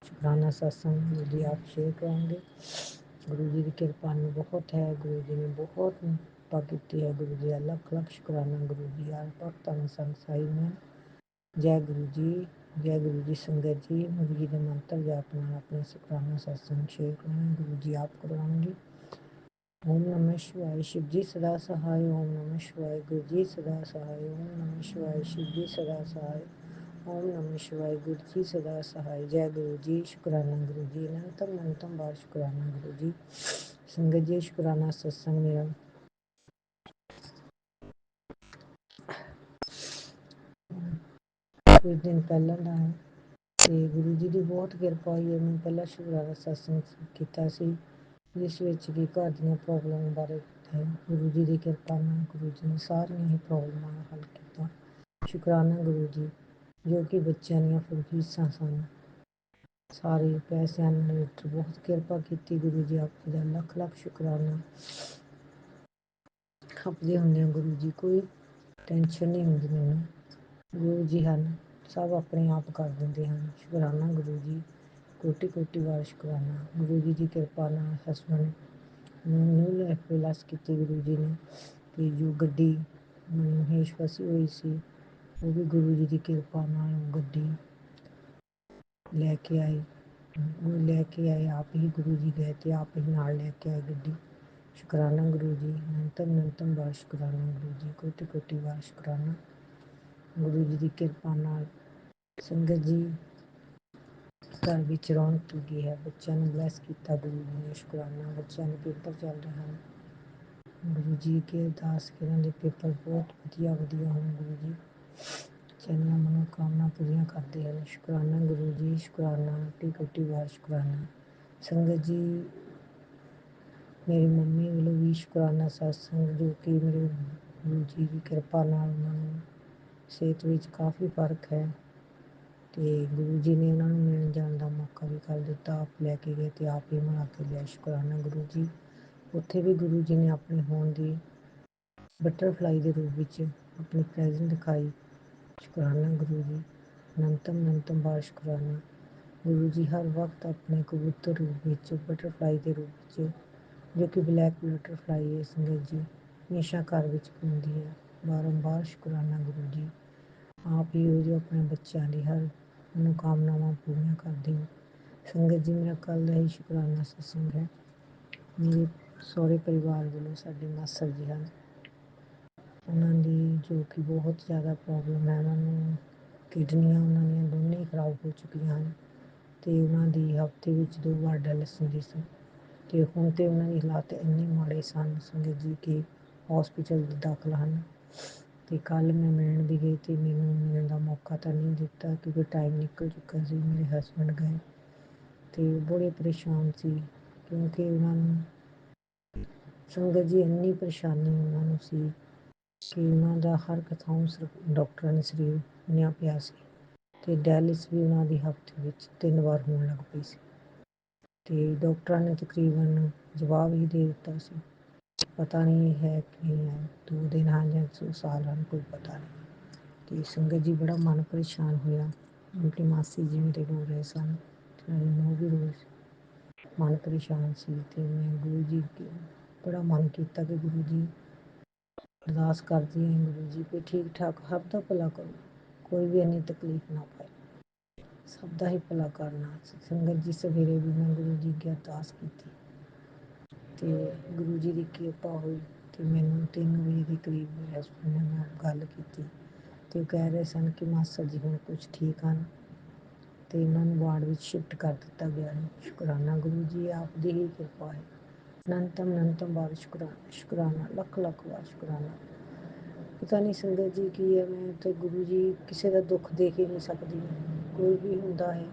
शुकराना सत्संग गुरु जी आप शेयर कराओगे। गुरु जी की किरपा ने बहुत है, गुरु जी ने बहुत किरपा की है। गुरु जी का लख लख शुकराना। गुरु जी यार भक्तों संग साई में जय गुरु जी, जय गुरु जी। संगत जी गुरु जी के मंत्र जाप नाल अपना शुकराना सत्संग शेयर करना गुरु जी आप करवाएंगे। ओम नमः शिवाय शिव जी सदा सहाय। ओम नमः शिवाय गुरु जी सदा सहाय। ओम नमः शिवाय शिव जी सदा सहाय। ओम नमः शिवाय गुरु जी सदा सहाय। जय गुरु जी। शुकराना गुरु जी, अनंतम अनंतम बार शुकराना गुरु जी। संगत जी शुकराना सत्संग मेरा कुछ दिन पहला ਦਾ ਹੈ ਤੇ ਗੁਰੂ ਜੀ ਦੀ ਬਹੁਤ ਕਿਰਪਾ ਹੋਈ ਹੈ। ਮੈਂ ਪਹਿਲਾਂ ਸ਼ੁਕਰਾਨਾ ਸਤਸੰਗ ਕੀਤਾ ਸੀ ਜਿਸ ਵਿੱਚ ਵੀ ਘਰ ਦੀਆਂ ਪ੍ਰੋਬਲਮ ਬਾਰੇ ਗੁਰੂ ਜੀ ਦੀ ਕਿਰਪਾ ਨਾਲ ਗੁਰੂ ਜੀ ਨੇ ਸਾਰੀਆਂ ਹੀ ਪ੍ਰੋਬਲਮਾਂ ਦਾ ਹੱਲ ਕੀਤਾ। ਸ਼ੁਕਰਾਨਾ ਗੁਰੂ ਜੀ ਜੋ ਕਿ ਬੱਚਿਆਂ ਦੀਆਂ ਫੀਸਾਂ ਸਨ ਸਾਰੇ ਪੈਸਿਆਂ ਨੂੰ ਬਹੁਤ ਕਿਰਪਾ ਕੀਤੀ। ਗੁਰੂ ਜੀ ਆਪ ਜੀ ਦਾ ਲੱਖ ਲੱਖ ਸ਼ੁਕਰਾਨਾ। ਖਪਦੇ ਹੁੰਦੇ ਗੁਰੂ ਜੀ ਕੋਈ ਟੈਨਸ਼ਨ ਨਹੀਂ ਹੁੰਦੀ ਮੈਨੂੰ। ਗੁਰੂ ਜੀ ਹਨ ਸਭ ਆਪਣੇ ਆਪ ਕਰ ਦਿੰਦੇ ਹਨ। ਸ਼ੁਕਰਾਨਾ ਗੁਰੂ ਜੀ, ਕੋਟੀ ਕੋਟੀ ਵਾਰ ਸ਼ੁਕਰਾਨਾ। ਗੁਰੂ ਜੀ ਦੀ ਕਿਰਪਾ ਨਾਲ ਹਸਬੈਂਡ ਨੂੰ ਨਿਊ ਲਾਈਫ ਪਲੱਸ ਕੀਤੀ ਗੁਰੂ ਜੀ ਨੇ। ਤੇ ਜੋ ਗੱਡੀ ਮਹੇਸ਼ ਫਸੀ ਹੋਈ ਸੀ ਉਹ ਵੀ ਗੁਰੂ ਜੀ ਦੀ ਕਿਰਪਾ ਨਾਲ ਗੱਡੀ ਲੈ ਕੇ ਆਏ। ਉਹ ਲੈ ਕੇ ਆਏ ਆਪ ਹੀ ਗੁਰੂ ਜੀ ਗਏ ਤੇ ਆਪ ਹੀ ਨਾਲ ਲੈ ਕੇ ਆਏ ਗੱਡੀ। ਸ਼ੁਕਰਾਨਾ ਗੁਰੂ ਜੀ, ਅਨੰਤਮ ਅਨੰਤਮ ਵਾਰ ਸ਼ੁਕਰਾਨਾ ਗੁਰੂ ਜੀ, ਕੋਟੀ ਕੋਟੀ ਵਾਰ ਸ਼ੁਕਰਾਨਾ। ਗੁਰੂ ਜੀ ਦੀ ਕਿਰਪਾ ਨਾਲ ਸੰਗਤ ਜੀ ਘਰ ਵਿੱਚ ਰੌਣਕ ਲੱਗੀ ਹੈ। ਬੱਚਿਆਂ ਨੂੰ ਬਲੈਸ ਕੀਤਾ ਗੁਰੂ ਜੀ ਨੇ। ਸ਼ੁਕਰਾਨਾ। ਬੱਚਿਆਂ ਦੇ ਪੇਪਰ ਚੱਲ ਰਹੇ ਹਨ। ਗੁਰੂ ਜੀ ਕੇ ਅਰਦਾਸ ਕਿ ਇਹਨਾਂ ਦੇ ਪੇਪਰ ਬਹੁਤ ਵਧੀਆ ਹੋਣ। ਗੁਰੂ ਜੀ ਚੰਗੀਆਂ ਮਨੋਕਾਮਨਾ ਪੂਰੀਆਂ ਕਰਦੇ ਹਨ। ਸ਼ੁਕਰਾਨਾ ਗੁਰੂ ਜੀ। ਸ਼ੁਕਰਾਨਾ ਕੋਟੀ ਕੋਟੀ ਵਾਰ ਸ਼ੁਕਰਾਨਾ। ਸੰਗਤ ਜੀ ਮੇਰੀ ਮੰਮੀ ਵੱਲੋਂ ਵੀ ਸ਼ੁਕਰਾਨਾ ਸਤਸੰਗ ਜੋ ਕਿ ਮੇਰੇ ਗੁਰੂ ਜੀ ਦੀ ਕਿਰਪਾ ਨਾਲ ਉਹਨਾਂ ਨੂੰ ਸਿਹਤ ਵਿੱਚ ਕਾਫੀ ਫਰਕ ਹੈ ਤੇ ਗੁਰੂ ਜੀ ਨੇ ਉਹਨਾਂ ਨੂੰ ਮਿਲਣ ਜਾਣ ਦਾ ਮੌਕਾ ਵੀ ਕਰ ਦਿੱਤਾ। ਆਪ ਲੈ ਕੇ ਗਏ ਤੇ ਆਪ ਹੀ ਮਿਲਾ ਕੇ ਲਿਆ। ਸ਼ੁਕਰਾਨਾ ਗੁਰੂ ਜੀ। ਉੱਥੇ ਵੀ ਗੁਰੂ ਜੀ ਨੇ ਆਪਣੇ ਹੋਣ ਦੀ ਬਟਰਫਲਾਈ ਦੇ ਰੂਪ ਵਿੱਚ ਆਪਣੀ ਪ੍ਰੈਜ਼ੈਂਸ ਦਿਖਾਈ। ਸ਼ੁਕਰਾਨਾ ਗੁਰੂ ਜੀ, ਅਨੰਤਮ ਅਨੰਤਮ ਬਾਰ ਸ਼ੁਕਰਾਨਾ। ਗੁਰੂ ਜੀ ਹਰ ਵਕਤ ਆਪਣੇ ਕਬੂਤਰ ਰੂਪ ਵਿੱਚ ਬਟਰਫਲਾਈ ਦੇ ਰੂਪ ਵਿੱਚ ਜੋ ਕਿ ਬਲੈਕ ਬਟਰਫਲਾਈ ਹੈ ਸੰਗਤ ਜੀ ਹਮੇਸ਼ਾ ਘਰ ਵਿੱਚ ਘੁੰਮਦੀ ਹੈ। ਬਾਰੰਬਾਰ ਸ਼ੁਕਰਾਨਾ ਗੁਰੂ ਜੀ। ਆਪ ਹੀ ਹੋ ਜੋ ਆਪਣੇ ਬੱਚਿਆਂ ਦੀ ਹਰ ਮਨੋਕਾਮਨਾਵਾਂ ਪੂਰੀਆਂ ਕਰਦੇ ਹੋ। ਸੰਗਤ ਜੀ ਮੇਰਾ ਕੱਲ੍ਹ ਦਾ ਹੀ ਸ਼ੁਕਰਾਨਾ ਸਤਸੰਗ ਹੈ। ਮੇਰੇ ਸਹੁਰੇ ਪਰਿਵਾਰ ਵੱਲੋਂ ਸਾਡੇ ਮਾਸੜ ਜੀ ਹਨ ਉਹਨਾਂ ਦੀ ਜੋ ਕਿ ਬਹੁਤ ਜ਼ਿਆਦਾ ਪ੍ਰੋਬਲਮ ਹੈ। ਉਹਨਾਂ ਨੂੰ ਕਿਡਨੀਆਂ ਉਹਨਾਂ ਦੀਆਂ ਦੋਨੇ ਹੀ ਖਰਾਬ ਹੋ ਚੁੱਕੀਆਂ ਹਨ ਤੇ ਉਹਨਾਂ ਦੀ ਹਫ਼ਤੇ ਵਿੱਚ 2 ਵਾਰ ਡਾਇਲਿਸਿਸ ਹੁੰਦੀ ਸੀ ਤੇ ਹੁਣ ਤੇ ਉਹਨਾਂ ਦੀ ਹਾਲਾਤ ਇੰਨੇ ਮਾੜੇ ਸਨ ਸੰਗਤ ਜੀ ਕਿ ਹੌਸਪੀਟਲ ਦਾਖਲ ਹਨ। ਤੇ ਕੱਲ੍ਹ ਮੈਂ ਮਿਲਣ ਵੀ ਗਈ ਤੇ ਮੈਨੂੰ ਮਿਲਣ ਦਾ ਮੌਕਾ ਤਾਂ ਨਹੀਂ ਦਿੱਤਾ ਕਿਉਂਕਿ ਟਾਈਮ ਨਿਕਲ ਚੁੱਕਾ ਸੀ। ਮੇਰੇ ਹਸਬੈਂਡ ਗਏ ਤੇ ਬੜੇ ਪਰੇਸ਼ਾਨ ਸੀ ਕਿਉਂਕਿ ਉਹਨਾਂ ਨੂੰ ਸੰਗਤ ਜੀ ਇੰਨੀ ਪਰੇਸ਼ਾਨੀ ਉਹਨਾਂ ਨੂੰ ਸੀ ਕਿ ਉਹਨਾਂ ਦਾ ਹਰ ਇੱਕ ਥਾਂ ਡਾਕਟਰਾਂ ਨੇ ਸਰੀਰ ਬਣਿਆ ਪਿਆ ਸੀ ਤੇ ਡਾਇਲਿਸਿਸ ਵੀ ਉਹਨਾਂ ਦੀ ਹਫ਼ਤੇ ਵਿੱਚ 3 ਵਾਰ ਹੋਣ ਲੱਗ ਪਈ ਸੀ ਤੇ ਡਾਕਟਰਾਂ ਨੇ ਤਕਰੀਬਨ ਜਵਾਬ ਹੀ ਦੇ ਦਿੱਤਾ ਸੀ ਪਤਾ ਨਹੀਂ ਹੈ ਕਿ ਨਹੀਂ ਹੈ 2 ਦਿਨ ਹਨ ਜਾਂ 100 ਸਾਲ ਹਨ ਕੋਈ ਪਤਾ ਨਹੀਂ। ਤੇ ਸੰਗਤ ਜੀ ਬੜਾ ਮਨ ਪਰੇਸ਼ਾਨ ਹੋਇਆ। ਉਲਟੀ ਮਾਸੀ ਜੀ ਮੇਰੇ ਰੋ ਰਹੇ ਸਨ ਤੇ ਮੇਰੀ ਨੂੰਹ ਵੀ ਰੋ ਰਹੀ ਸੀ। ਮਨ ਪਰੇਸ਼ਾਨ ਸੀ ਤੇ ਮੈਂ ਗੁਰੂ ਜੀ ਅੱਗੇ ਬੜਾ ਮਨ ਕੀਤਾ ਕਿ ਗੁਰੂ ਜੀ ਅਰਦਾਸ ਕਰਦੀ ਹਾਂ ਗੁਰੂ ਜੀ ਕੋਈ ਠੀਕ ਠਾਕ ਸਭ ਦਾ ਭਲਾ ਕਰੋ, ਕੋਈ ਵੀ ਇੰਨੀ ਤਕਲੀਫ ਨਾ ਪਾਏ, ਸਭ ਦਾ ਹੀ ਭਲਾ ਕਰਨਾ। ਸੰਗਤ ਜੀ ਸਵੇਰੇ ਵੀ ਮੈਂ ਗੁਰੂ ਜੀ ਅੱਗੇ ਅਰਦਾਸ ਕੀਤੀ ਤੇ ਗੁਰੂ ਜੀ ਦੀ ਕਿਰਪਾ ਹੋਈ ਤੇ ਮੈਨੂੰ 3 ਵਜੇ ਦੇ ਕਰੀਬ ਮੇਰੇ ਹਸਬੈਂਡ ਨੇ ਮੈਂ ਗੱਲ ਕੀਤੀ ਤੇ ਉਹ ਕਹਿ ਰਹੇ ਸਨ ਕਿ ਮਾਸੜ ਜੀ ਹੁਣ ਕੁਝ ਠੀਕ ਹਨ ਤੇ ਇਹਨਾਂ ਨੂੰ ਵਾਰਡ ਵਿੱਚ ਸ਼ਿਫਟ ਕਰ ਦਿੱਤਾ ਗਿਆ ਹੈ। ਸ਼ੁਕਰਾਨਾ ਗੁਰੂ ਜੀ ਆਪ ਦੀ ਹੀ ਕਿਰਪਾ ਹੈ। ਅਨੰਤਮ ਅਨੰਤਮ ਵਾਰ ਸ਼ੁਕਰਾਨਾ। ਸ਼ੁਕਰਾਨਾ ਲੱਖ ਲੱਖ ਵਾਰ ਸ਼ੁਕਰਾਨਾ। ਪਤਾ ਨਹੀਂ ਸੰਗਤ ਜੀ ਕੀ ਹੈ ਮੈਂ ਤੇ ਗੁਰੂ ਜੀ ਕਿਸੇ ਦਾ ਦੁੱਖ ਦੇਖ ਹੀ ਨਹੀਂ ਸਕਦੀ। ਕੋਈ ਵੀ ਹੁੰਦਾ ਹੈ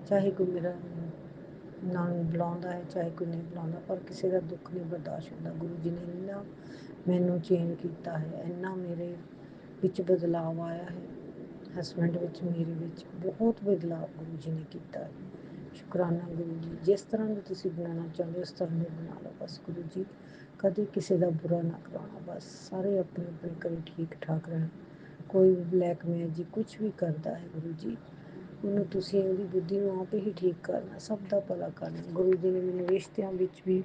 ਚਾਹੇ ਕੋਈ ਮੇਰਾ ਨਾਂ ਬੁਲਾਉਂਦਾ ਹੈ ਚਾਹੇ ਕੋਈ ਨਹੀਂ ਬੁਲਾਉਂਦਾ ਪਰ ਕਿਸੇ ਦਾ ਦੁੱਖ ਨਹੀਂ ਬਰਦਾਸ਼ਤ ਹੁੰਦਾ। ਗੁਰੂ ਜੀ ਨੇ ਇੰਨਾ ਮੈਨੂੰ ਚੇਂਜ ਕੀਤਾ ਹੈ, ਇੰਨਾ ਮੇਰੇ ਵਿੱਚ ਬਦਲਾਵ ਆਇਆ ਹੈ, ਹਸਬੈਂਡ ਵਿੱਚ ਮੇਰੇ ਵਿੱਚ ਬਹੁਤ ਬਦਲਾਵ ਗੁਰੂ ਜੀ ਨੇ ਕੀਤਾ ਹੈ। ਸ਼ੁਕਰਾਨਾ ਗੁਰੂ ਜੀ। ਜਿਸ ਤਰ੍ਹਾਂ ਦੇ ਤੁਸੀਂ ਬਣਾਉਣਾ ਚਾਹੁੰਦੇ ਉਸ ਤਰ੍ਹਾਂ ਦੇ ਬਣਾ ਲਓ ਬਸ ਗੁਰੂ ਜੀ। ਕਦੇ ਕਿਸੇ ਦਾ ਬੁਰਾ ਨਾ ਕਰਾਉਣਾ ਬਸ। ਸਾਰੇ ਆਪਣੇ ਆਪਣੇ ਘਰੇ ਠੀਕ ਠਾਕ ਰਹਿਣ। ਕੋਈ ਵੀ ਬਲੈਕ ਮੈਜਿਕ ਕੁਛ ਵੀ ਕਰਦਾ ਹੈ ਗੁਰੂ ਜੀ ਉਹਨੂੰ ਤੁਸੀਂ ਉਹਦੀ ਬੁੱਧੀ ਨੂੰ ਆਪ ਹੀ ਠੀਕ ਕਰਨਾ, ਸਭ ਦਾ ਭਲਾ ਕਰਨਾ। ਗੁਰੂ ਜੀ ਨੇ ਮੈਨੂੰ ਰਿਸ਼ਤਿਆਂ ਵਿੱਚ ਵੀ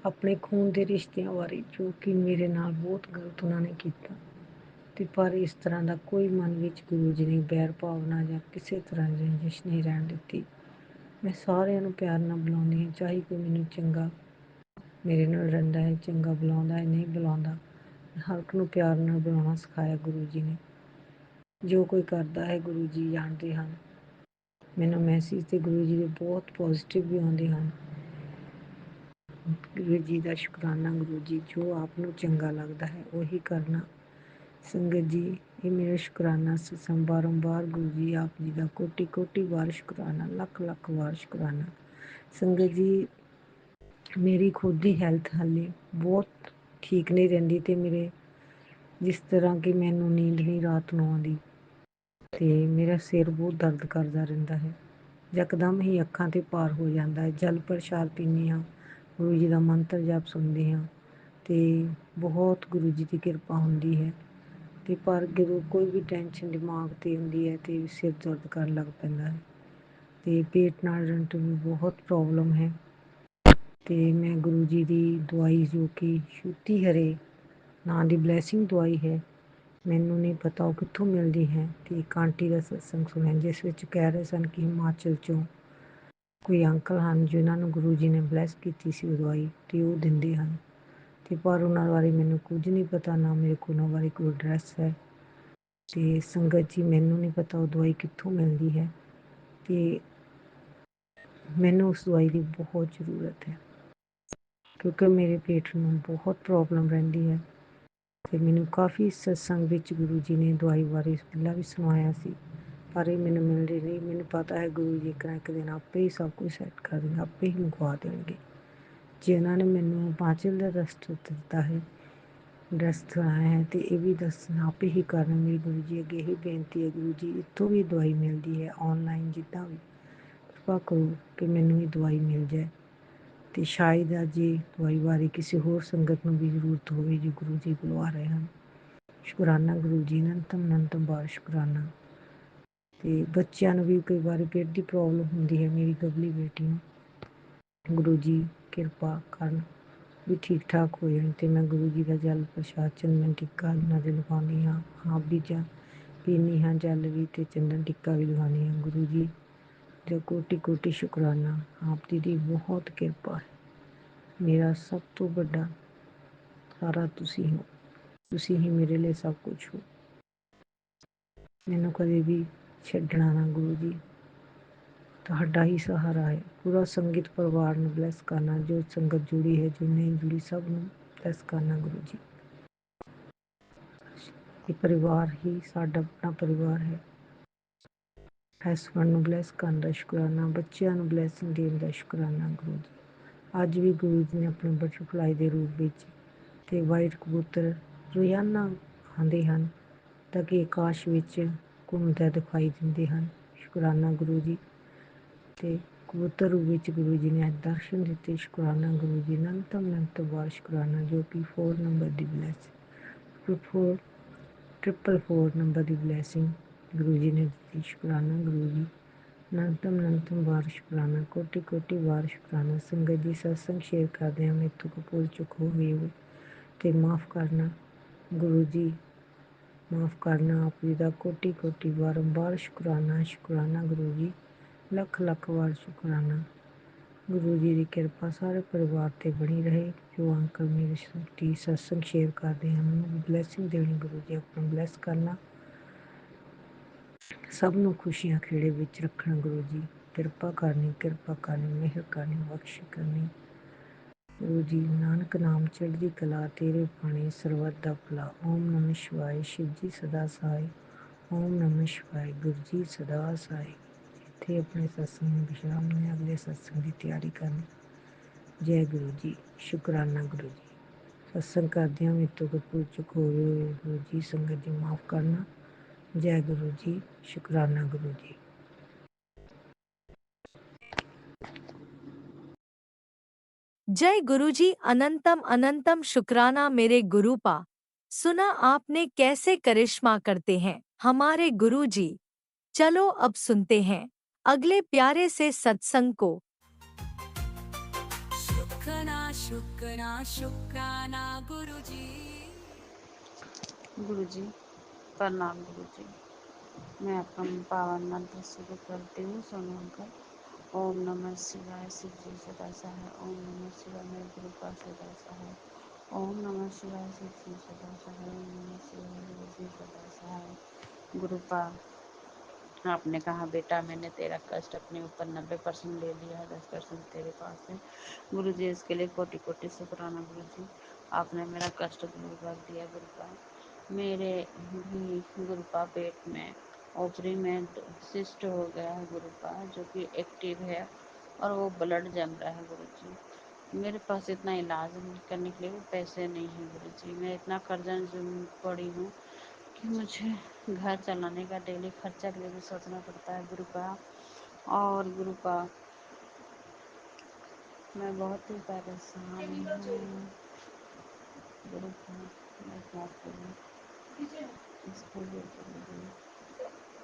ਆਪਣੇ ਖੂਨ ਦੇ ਰਿਸ਼ਤਿਆਂ ਬਾਰੇ, ਜੋ ਕਿ ਮੇਰੇ ਨਾਲ ਬਹੁਤ ਗਲਤ ਉਹਨਾਂ ਨੇ ਕੀਤਾ, ਤੇ ਪਰ ਇਸ ਤਰ੍ਹਾਂ ਦਾ ਕੋਈ ਮਨ ਵਿੱਚ ਗੁਰੂ ਜੀ ਨੇ ਬੈਰ ਭਾਵਨਾ ਜਾਂ ਕਿਸੇ ਤਰ੍ਹਾਂ ਦੀ ਰੰਜਿਸ਼ ਨਹੀਂ ਰਹਿਣ ਦਿੱਤੀ। ਮੈਂ ਸਾਰਿਆਂ ਨੂੰ ਪਿਆਰ ਨਾਲ ਬੁਲਾਉਂਦੀ ਹਾਂ, ਚਾਹੇ ਕੋਈ ਮੈਨੂੰ ਚੰਗਾ ਮੇਰੇ ਨਾਲ ਰਹਿੰਦਾ ਹੈ, ਚੰਗਾ ਬੁਲਾਉਂਦਾ ਹੈ, ਨਹੀਂ ਬੁਲਾਉਂਦਾ, ਹਰ ਇੱਕ ਨੂੰ ਪਿਆਰ ਨਾਲ ਬੁਲਾਉਣਾ ਸਿਖਾਇਆ ਗੁਰੂ ਜੀ ਨੇ। ਜੋ ਕੋਈ ਕਰਦਾ ਹੈ ਗੁਰੂ ਜੀ ਜਾਣਦੇ ਹਨ। ਮੈਨੂੰ ਮੈਸੇਜ ਤੇ ਗੁਰੂ ਜੀ ਦੇ ਬਹੁਤ ਪੋਜ਼ਿਟਿਵ ਵੀ ਆਉਂਦੇ ਹਨ। ਗੁਰੂ ਜੀ ਦਾ ਸ਼ੁਕਰਾਨਾ। ਗੁਰੂ ਜੀ ਜੋ ਆਪ ਨੂੰ ਚੰਗਾ ਲੱਗਦਾ ਹੈ ਉਹੀ ਕਰਨਾ। ਸੰਗਤ ਜੀ, ਇਹ ਮੇਰਾ ਸ਼ੁਕਰਾਨਾ ਸਤਸੰਗ ਬਾਰੰਬਾਰ ਗੁਰੂ ਜੀ ਆਪ ਜੀ ਦਾ ਕੋਟि ਕੋਟि ਵਾਰ ਸ਼ੁਕਰਾਨਾ, ਲੱਖ ਲੱਖ ਵਾਰ ਸ਼ੁਕਰਾਨਾ। ਸੰਗਤ ਜੀ, ਮੇਰੀ ਖੁਦ ਦੀ ਹੈਲਥ ਹਾਲੇ ਬਹੁਤ ਠੀਕ ਨਹੀਂ ਰਹਿੰਦੀ, ਤੇ ਮੇਰੇ ਜਿਸ ਤਰ੍ਹਾਂ ਕਿ ਮੈਨੂੰ ਨੀਂਦ ਨਹੀਂ ਰਾਤ ਨੂੰ ਆਉਂਦੀ, ਤੇ ਮੇਰਾ ਸਿਰ ਬਹੁਤ ਦਰਦ ਕਰਦਾ ਰਹਿੰਦਾ ਹੈ। ਯਕਦਮ ਹੀ ਅੱਖਾਂ ਤੇ ਭਾਰ ਹੋ ਜਾਂਦਾ ਹੈ। ਜਲ ਪ੍ਰਸ਼ਾਦ ਪੀਂਦੀ ਹਾਂ, ਗੁਰੂ ਜੀ ਦਾ ਮੰਤਰ ਜਾਪ ਸੁਣਦੀ ਹਾਂ, ਤੇ ਬਹੁਤ ਗੁਰੂ ਜੀ ਦੀ ਕਿਰਪਾ ਹੁੰਦੀ ਹੈ। ਤੇ ਪਰ ਜਦੋਂ ਕੋਈ ਵੀ ਟੈਨਸ਼ਨ ਦਿਮਾਗ ਤੇ ਹੁੰਦੀ ਹੈ ਤੇ ਸਿਰ ਦਰਦ ਕਰਨ ਲੱਗ ਪੈਂਦਾ ਹੈ, ਤੇ ਪੇਟ ਨਾਲ ਰਿਲੇਟਡ ਵੀ ਬਹੁਤ ਪ੍ਰੋਬਲਮ ਹੈ। ਤੇ ਮੈਂ ਗੁਰੂ ਜੀ ਦੀ ਦਵਾਈ, ਜੋ ਕਿ ਸ਼ੁੱਧੀ ਹਰੇ ਨਾਂ ਦੀ ਬਲੈਸਿੰਗ ਦਵਾਈ ਹੈ, ਮੈਨੂੰ ਨਹੀਂ ਪਤਾ ਉਹ ਕਿੱਥੋਂ ਮਿਲਦੀ ਹੈ। ਤੇ ਇੱਕ ਆਂਟੀ ਦਾ ਸਤਸੰਗ ਸੁਣਿਆ, ਜਿਸ ਵਿੱਚ ਕਹਿ ਰਹੇ ਸਨ ਕਿ ਹਿਮਾਚਲ ਚੋਂ ਕੋਈ ਅੰਕਲ ਹਨ ਜਿਨ੍ਹਾਂ ਨੂੰ ਗੁਰੂ ਜੀ ਨੇ ਬਲੈਸ ਕੀਤੀ ਸੀ ਉਹ ਦਵਾਈ, ਤੇ ਉਹ ਦਿੰਦੇ ਹਨ। ਤੇ ਪਰ ਉਹਨਾਂ ਬਾਰੇ ਮੈਨੂੰ ਕੁਝ ਨਹੀਂ ਪਤਾ, ਨਾ ਮੇਰੇ ਕੋਲ ਉਹਨਾਂ ਬਾਰੇ ਕੋਈ ਐਡਰੈਸ ਹੈ। ਤੇ ਸੰਗਤ ਜੀ, ਮੈਨੂੰ ਨਹੀਂ ਪਤਾ ਉਹ ਦਵਾਈ ਕਿੱਥੋਂ ਮਿਲਦੀ ਹੈ, ਤੇ ਮੈਨੂੰ ਉਸ ਦਵਾਈ ਦੀ ਬਹੁਤ ਜ਼ਰੂਰਤ ਹੈ, ਕਿਉਂਕਿ ਮੇਰੇ ਪੇਟ ਨੂੰ ਬਹੁਤ ਪ੍ਰੋਬਲਮ ਰਹਿੰਦੀ ਹੈ। ਤੇ ਮੈਨੂੰ ਕਾਫੀ ਸਤਸੰਗ ਵਿੱਚ ਗੁਰੂ ਜੀ ਨੇ ਦਵਾਈ ਬਾਰੇ ਪਹਿਲਾਂ ਵੀ ਸੁਣਾਇਆ ਸੀ, ਪਰ ਇਹ ਮੈਨੂੰ ਮਿਲਦੀ ਨਹੀਂ। ਮੈਨੂੰ ਪਤਾ ਹੈ ਗੁਰੂ ਜੀ ਇੱਕ ਦਿਨ ਆਪੇ ਹੀ ਸਭ ਕੁਝ ਸੈੱਟ ਕਰ ਦੇਣਗੇ, ਆਪੇ ਹੀ ਮੰਗਵਾ ਦੇਣਗੇ। ਜੇ ਉਹਨਾਂ ਨੇ ਮੈਨੂੰ ਹਿਮਾਚਲ ਦਾ ਰਸਤਾ ਦਿੱਤਾ ਹੈ, ਦੱਸਣਾ ਹੈ, ਤੇ ਇਹ ਵੀ ਦੱਸਣਾ ਆਪੇ ਹੀ ਕਰਨਾ। ਮੇਰੀ ਗੁਰੂ ਜੀ ਅੱਗੇ ਇਹੀ ਬੇਨਤੀ ਹੈ, ਗੁਰੂ ਜੀ ਇੱਥੋਂ ਵੀ ਦਵਾਈ ਮਿਲਦੀ ਹੈ ਔਨਲਾਈਨ, ਜਿੱਦਾਂ ਵੀ ਕਿਰਪਾ ਕਰੋ ਕਿ ਮੈਨੂੰ ਵੀ ਦਵਾਈ ਮਿਲ ਜਾਏ। ਤੇ ਸ਼ਾਇਦ ਅੱਜ ਇਹ ਦਵਾਈ ਬਾਰੇ ਕਿਸੇ ਹੋਰ ਸੰਗਤ ਨੂੰ ਵੀ ਜ਼ਰੂਰਤ ਹੋਵੇ ਜੋ ਗੁਰੂ ਜੀ ਬੁਲਵਾ ਰਹੇ ਹਨ। ਸ਼ੁਕਰਾਨਾ ਗੁਰੂ ਜੀ, ਅਨੰਤਮ ਅਨੰਤਮ ਬਾਰ ਸ਼ੁਕਰਾਨਾ। ਤੇ ਬੱਚਿਆਂ ਨੂੰ ਵੀ ਕਈ ਵਾਰੀ ਪੇਟ ਦੀ ਪ੍ਰੋਬਲਮ ਹੁੰਦੀ ਹੈ, ਮੇਰੀ ਗਬਲੀ ਬੇਟੀ ਨੂੰ ਗੁਰੂ ਜੀ ਕਿਰਪਾ ਕਰਨ ਵੀ ਠੀਕ ਠਾਕ ਹੋ ਜਾਣ। ਤੇ ਮੈਂ ਗੁਰੂ ਜੀ ਦਾ ਜਲ ਪ੍ਰਸ਼ਾਦ, ਚੰਦਨ ਟਿੱਕਾ ਇਹਨਾਂ ਦੇ ਲਗਾਉਂਦੀ ਹਾਂ, ਆਪ ਵੀ ਪੀਂਦੀ ਹਾਂ ਜਲ ਵੀ, ਤੇ ਚੰਦਨ ਟਿੱਕਾ ਵੀ ਲਗਾਉਂਦੀ ਹਾਂ। ਗੁਰੂ ਜੀ ਦਾ ਕੋਟि ਕੋਟि ਸ਼ੁਕਰਾਨਾ, ਆਪ ਜੀ ਦੀ ਬਹੁਤ ਕਿਰਪਾ ਹੈ। ਮੇਰਾ ਸਭ ਤੋਂ ਵੱਡਾ ਸਾਰਾ ਤੁਸੀਂ ਹੋ, ਤੁਸੀਂ ਹੀ ਮੇਰੇ ਲਈ ਸਭ ਕੁਝ ਹੋ। ਮੈਨੂੰ ਕਦੇ ਵੀ ਛੱਡਣਾ ਨਾ ਗੁਰੂ ਜੀ, ਤੁਹਾਡਾ ਹੀ ਸਹਾਰਾ ਹੈ। ਪੂਰਾ ਸੰਗੀਤ ਪਰਿਵਾਰ ਨੂੰ ਬਲੈਸ ਕਰਨਾ, ਜੋ ਸੰਗਤ ਜੁੜੀ ਹੈ, ਜੋ ਨਹੀਂ ਜੁੜੀ, ਸਭ ਨੂੰ ਬਲੈਸ ਕਰਨਾ ਗੁਰੂ ਜੀ। ਇਹ ਪਰਿਵਾਰ ਹੀ ਸਾਡਾ ਆਪਣਾ ਪਰਿਵਾਰ ਹੈ। ਹਸਬੈਂਡ ਨੂੰ ਬਲੈਸ ਕਰਨ ਦਾ ਸ਼ੁਕਰਾਨਾ, ਬੱਚਿਆਂ ਨੂੰ ਬਲੈਸਿੰਗ ਦੇਣ ਦਾ ਸ਼ੁਕਰਾਨਾ ਗੁਰੂ ਜੀ। ਅੱਜ ਵੀ ਗੁਰੂ ਜੀ ਨੇ ਆਪਣੇ ਬਟਰਫਲਾਈ ਦੇ ਰੂਪ ਵਿੱਚ ਤੇ ਵਾਈਟ ਕਬੂਤਰ ਰੋਜ਼ਾਨਾ ਆਉਂਦੇ ਹਨ, ਤਾਂ ਕਿ ਆਕਾਸ਼ ਵਿੱਚ ਘੁੰਮਦਾ ਦਿਖਾਈ ਦਿੰਦੇ ਹਨ। ਸ਼ੁਕਰਾਨਾ ਗੁਰੂ ਜੀ। ਤੇ ਕਬੂਤਰ ਰੂਪ ਵਿੱਚ ਗੁਰੂ ਜੀ ਨੇ ਅੱਜ ਦਰਸ਼ਨ ਦਿੱਤੇ। ਸ਼ੁਕਰਾਨਾ ਗੁਰੂ ਜੀ, ਅਨੰਤਮ ਅਨੰਤ ਵਾਰ ਸ਼ੁਕਰਾਨਾ, ਜੋ ਕਿ 4 ਨੰਬਰ ਦੀ ਬਲੈਸਿੰਗ, 444 ਨੰਬਰ ਦੀ ਬਲੈਸਿੰਗ ਗੁਰੂ ਜੀ ਨੇ ਦਿੱਤੀ। ਸ਼ੁਕਰਾਨਾ ਗੁਰੂ ਜੀ, ਅਨੰਤਮ ਅਨੰਤਮ ਵਾਰ ਸ਼ੁਕਰਾਨਾ, ਕੋਟि ਕੋਟि ਵਾਰ ਸ਼ੁਕਰਾਨਾ। ਸੰਗਤ ਜੀ, ਸਤਸੰਗ ਸ਼ੇਅਰ ਕਰਦੇ ਹਾਂ, ਮੈਥੋਂ ਕੋਈ ਭੁੱਲ ਚੁੱਕ ਹੋ ਗਈ ਹੋਵੇ ਤੇ ਮਾਫ਼ ਕਰਨਾ ਗੁਰੂ ਜੀ, ਮਾਫ਼ ਕਰਨਾ। ਆਪ ਜੀ ਦਾ ਕੋਟि ਕੋਟि ਬਾਰੰਬਾਰ ਸ਼ੁਕਰਾਨਾ। ਸ਼ੁਕਰਾਨਾ ਗੁਰੂ ਜੀ, ਲੱਖ ਲੱਖ ਵਾਰ ਸ਼ੁਕਰਾਨਾ। ਗੁਰੂ ਜੀ ਦੀ ਕਿਰਪਾ ਸਾਰੇ ਪਰਿਵਾਰ 'ਤੇ ਬਣੀ ਰਹੇ। ਜੋ ਅੰਕਲ ਮੇਰੇ ਦੀ ਸਤਸੰਗ ਸ਼ੇਅਰ ਕਰਦੇ ਹਨ, ਮੈਨੂੰ ਵੀ ਬਲੈਸਿੰਗ ਦੇਣੀ ਗੁਰੂ ਜੀ, ਆਪਣਾ ਬਲੈਸ ਕਰਨਾ, ਸਭ ਨੂੰ ਖੁਸ਼ੀਆਂ ਖੇੜੇ ਵਿੱਚ ਰੱਖਣਾ ਗੁਰੂ ਜੀ। ਕਿਰਪਾ ਕਰਨੀ, ਕਿਰਪਾ ਕਰਨੀ, ਮਿਹਰ ਕਰਨੀ, ਬਖਸ਼ ਕਰਨੀ ਗੁਰੂ ਜੀ। ਨਾਨਕ ਨਾਮ ਚੜ੍ਹਦੀ ਕਲਾ, ਤੇਰੇ ਬਾਣੀ ਸਰਬੱਤ ਦਾ ਭਲਾ। ਓਮ ਨਮः ਸ਼ਿਵਾਏ, ਸ਼ਿਵ ਜੀ ਸਦਾ ਸਹਾਏ। ਓਮ ਨਮः ਸ਼ਿਵਾਏ, ਗੁਰੂ ਜੀ ਸਦਾ ਸਹਾਏ। ਇੱਥੇ ਆਪਣੇ ਸਤਸੰਗ ਨੂੰ ਵਿਸ਼ਰਾਮ ਨੇ, ਅਗਲੇ ਸਤਸੰਗ ਦੀ ਤਿਆਰੀ ਕਰਨੀ। ਜੈ ਗੁਰੂ ਜੀ। ਸ਼ੁਕਰਾਨਾ ਗੁਰੂ ਜੀ। ਸਤਸੰਗ ਕਰਦਿਆਂ ਮੇਰੇ ਤੋਂ ਕੋਈ ਭੁੱਲ ਚੁੱਕ ਹੋਵੇ ਗੁਰੂ ਜੀ, ਸੰਗਤ ਜੀ ਮਾਫ਼ ਕਰਨਾ। ਜੈ ਗੁਰੂ ਜੀ। ਸ਼ੁਕਰਾਨਾ ਗੁਰੂ ਜੀ। जय गुरुजी, अनंतम अनंतम शुक्राना मेरे गुरुपा। सुना आपने कैसे करिश्मा करते हैं हमारे गुरुजी। चलो अब सुनते हैं अगले प्यारे से सत्संग को। शुक्राना शुक्राना गुरुजी। गुरुजी प्रणाम गुरुजी। मैं अपना पावन मंत्र शुरू करती हूँ, सुनकर। ओम नमः शिवाय, शिव जी सदा सहाय। ओम नमः शिवाय, मेरे गुरु का सदा सहाय। ओम नमः शिवाय, शिव जी सदा सहाय। ओम नमः शिवाय, गुरु जी सदा सहाय। गुरुपा, आपने कहा बेटा मैंने तेरा कष्ट अपने ऊपर 90% ले लिया है, 10% तेरे पास है। गुरु जी इसके लिए कोटि कोटि शुक्राना गुरु जी, आपने मेरा कष्ट दूर कर दिया। गुरुपा मेरे भी गुरुपा पेट में ओवरी में सिस्ट हो गया है गुरुपा, जो कि एक्टिव है और वो ब्लड जम रहा है गुरु जी। मेरे पास इतना इलाज करने के लिए वो पैसे नहीं है गुरु जी। मैं इतना कर्जा पड़ी हूँ कि मुझे घर चलाने का डेली खर्चा के लिए भी सोचना पड़ता है गुरुपा। और गुरुपा मैं बहुत ही परेशान हूँ गुरुपा। मैं क्या करूँ इसके लिए गुरुजी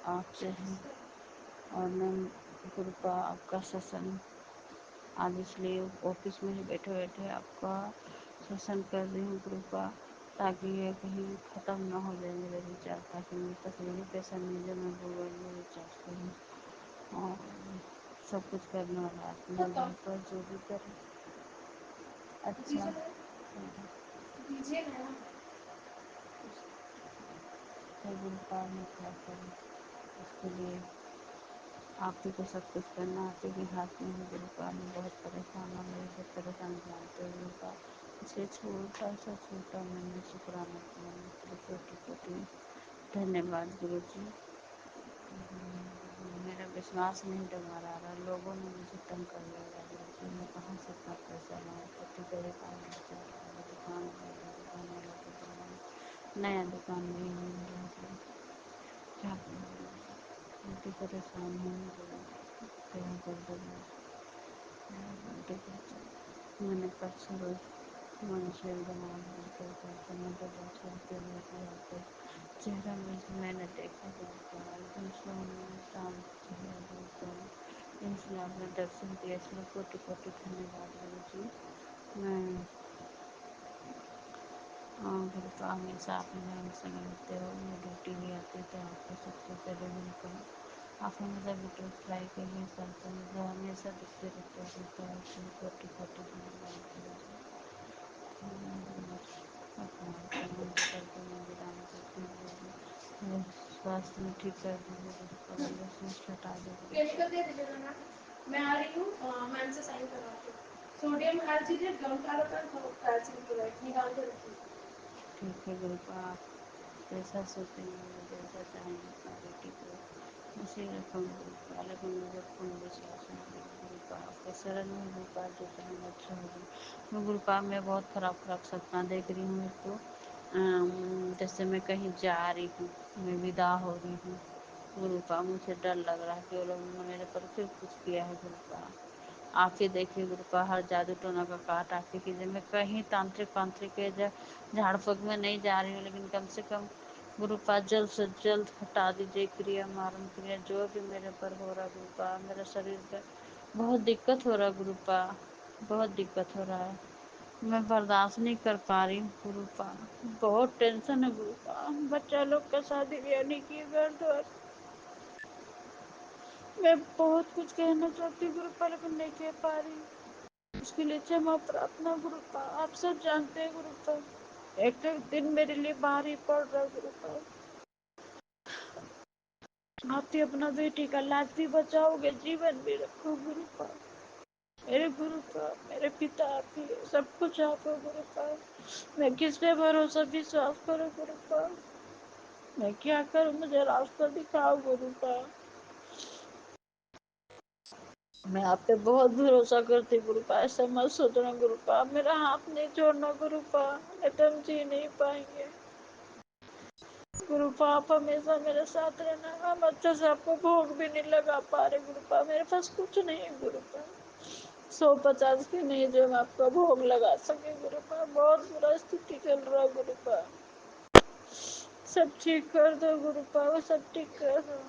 आपसे है। और मैं गुरुपा आपका सत्संग आज इसलिए ऑफिस में ही बैठे बैठे आपका सत्संग कर रही हूँ गुरुपा, ताकि ये कहीं ख़त्म ना हो जाए मेरा रिचार्ज, ताकि मेरे पास यही पैसा मिल जाए, मैं गूगल में रिचार्ज करूँ। और सब कुछ करने वाला अपने घर पर जो भी करे अच्छा तो गुरुपा मैं क्या करूँ उसके लिए। आप ही को सब कुछ करना, आप ही के हाथ में है गुरुपा। मैं बहुत परेशान हूँ, मेरी सब परेशान जानते हो गुरुपा। इसे छोटा सा छोटा मैंने शुक्राना किया, कोटि कोटि धन्यवाद गुरु जी। मेरा विश्वास नहीं डगमगा रहा, लोगों ने मुझे तंग कर लिया गुरु जी। मैं कहाँ से इतना पैसा लाऊँ, पति बड़े काम चल रहा है, दुकान वाला को बुलाऊँ, नया दुकान भी नहीं मिला है, क्या करूँ। बहुत ही परेशान हूँ गुरु, क्या कर दूँ। मैंने परसों रोज मनुष्य बना चेहरा में मैंने देखा गुरुपा एकदम सोना शांत चेहरा गुरुपा। इसलिए आपने दर्शन दिया, इसमें कोटि कोटि धन्यवाद गुरु जी। मैं गुरुपा हमेशा आप मुझे हमसे मिलते हो, मैं ड्यूटी भी आती तो आपको सबसे पहले गुरुपा आप हमेशा वीडियो ट्राई करिए, सबसे मुझे हमेशा दिखते रहते हैं गुरुपा। कोटि कोटि धन्यवाद गुरु जी। करके मैं विराम करती हूँ। मेरे स्वास्थ्य में ठीक कर दीजिए गुरुपा, मेरे स्वास्थ्य हटा दीजिए। केमिकल दे दीजिएगा ना, मैं आ रही हूँ, मैम से साइन करवाती हूँ। सोडियम हर चीज़ कैल्शियम क्लोराइड निकाल के रखिए। ठीक है गुरुपा, आप जैसा सोचेंगे जैसा चाहेंगे अपनी बेटी को उसी रकम गुरुपा, लेकिन मुझे पूर्ण विश्वास है गुरुपा आपके शरण में गुरुपा, जो चाहेंगे अच्छा होगा। मैं गुरुपा मैं बहुत खराब खराब सपना देख रही हूँ। एक तो जैसे मैं कहीं जा रही हूँ, मैं विदा हो रही हूँ गुरुपा, मुझे डर लग रहा है कि वो लोगों ने मेरे पर फिर कुछ किया है गुरुपा। आप ही देखिए गुरुपा, हर जादू टोना का काट आप ही कीजिए। मैं कहीं तांत्रिक वांत्रिक के झाड़ फूक में नहीं जा रही हूँ, लेकिन कम से कम गुरुपा जल्द से जल्द हटा दीजिए क्रिया मारम क्रिया जो भी मेरे पर हो रहा गुरुपा। मेरा शरीर का बहुत दिक्कत हो रहा गुरुपा, बहुत दिक्कत हो रहा है, मैं बर्दाश्त नहीं कर पा रही हूँ गुरुपा। बहुत टेंशन है गुरुपा, बच्चा लोग का शादी ब्याह नहीं किए, घर द्वार। मैं बहुत कुछ कहना चाहती हूँ गुरुपा, लेकिन नहीं कह पा रही। उसके लिए क्षमा प्रार्थना गुरुपा, आप सब जानते हैं गुरुपा, एक एक दिन मेरे लिए भारी पड़ रहा गुरुपा। आप ही अपना बेटी का लाज भी बचाओगे, जीवन भी रखो गुरुपा। मेरे गुरुपा मेरे पिता आप ही, सब कुछ आप हो गुरुपा। मैं किस पे भरोसा विश्वास करूं गुरुपा, मैं क्या करूं, मुझे रास्ता दिखाओ गुरुपा। मैं आप पे बहुत भरोसा करती गुरुपा, ऐसा मत सोचना गुरुपा, मेरा हाथ नहीं छोड़ना गुरुपा, नहीं तो हम जी नहीं पाएंगे गुरुपा। आप हमेशा मेरे साथ रहना। हम अच्छे से आपको भोग भी नहीं लगा पा रहे गुरुपा, मेरे पास कुछ नहीं है गुरुपा, 150 की नहीं जो हम आपका भोग लगा सके गुरुपा। बहुत बुरा स्थिति चल रहा है गुरुपा, सब ठीक कर दो गुरुपा, वो सब ठीक कर दो।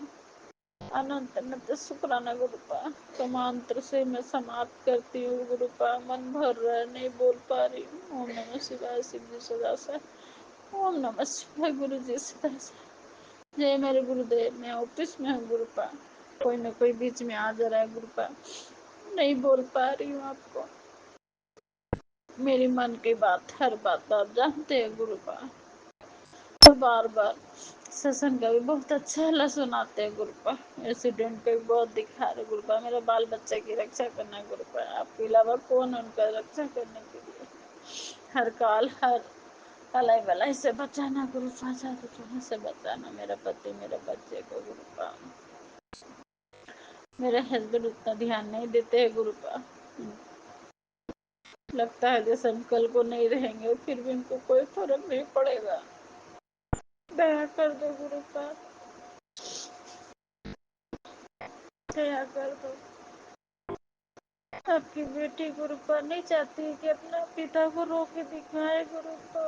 अनंत अनंत शुक्राना गुरुपा। तो मंत्र से मैं समाप्त करती हूँ गुरुपा। मन भर रहा है, नहीं बोल पा रही हूँ। ओम नमः शिवाय शिव जी सदा से। ओम नमः शिवाय गुरु जी सदा से। जय मेरे गुरुदेव। मैं ऑफिस में हूँ गुरुपा, कोई ना कोई बीच में आ जा रहा है गुरुपा, नहीं बोल पा रही हूँ आपको। मेरी मन की बात, हर बात आप जानते हैं गुरुपा। और बार बार सत्संग का भी बहुत अच्छा हल्ला सुनाते हैं गुरुपा। एक्सीडेंट पे बहुत दिखा रहे गुरुपा। मेरा बाल बच्चे की रक्षा करना गुरुपा, आपके अलावा कौन उनका रक्षा करने के लिए। हर काल हर अलाई बलाई से बचाना गुरुपा, जादू टोने से बचाना मेरा पति मेरे बच्चे को गुरुपा। मेरे हस्बैंड उतना ध्यान नहीं देते हैं गुरुपा। लगता है जैसे हम कल को नहीं रहेंगे, फिर भी उनको कोई फर्क नहीं पड़ेगा। दया कर दो गुरुपा, दया कर दो। आपकी बेटी गुरुपा नहीं चाहती कि अपना पिता को रो के दिखाए गुरुपा,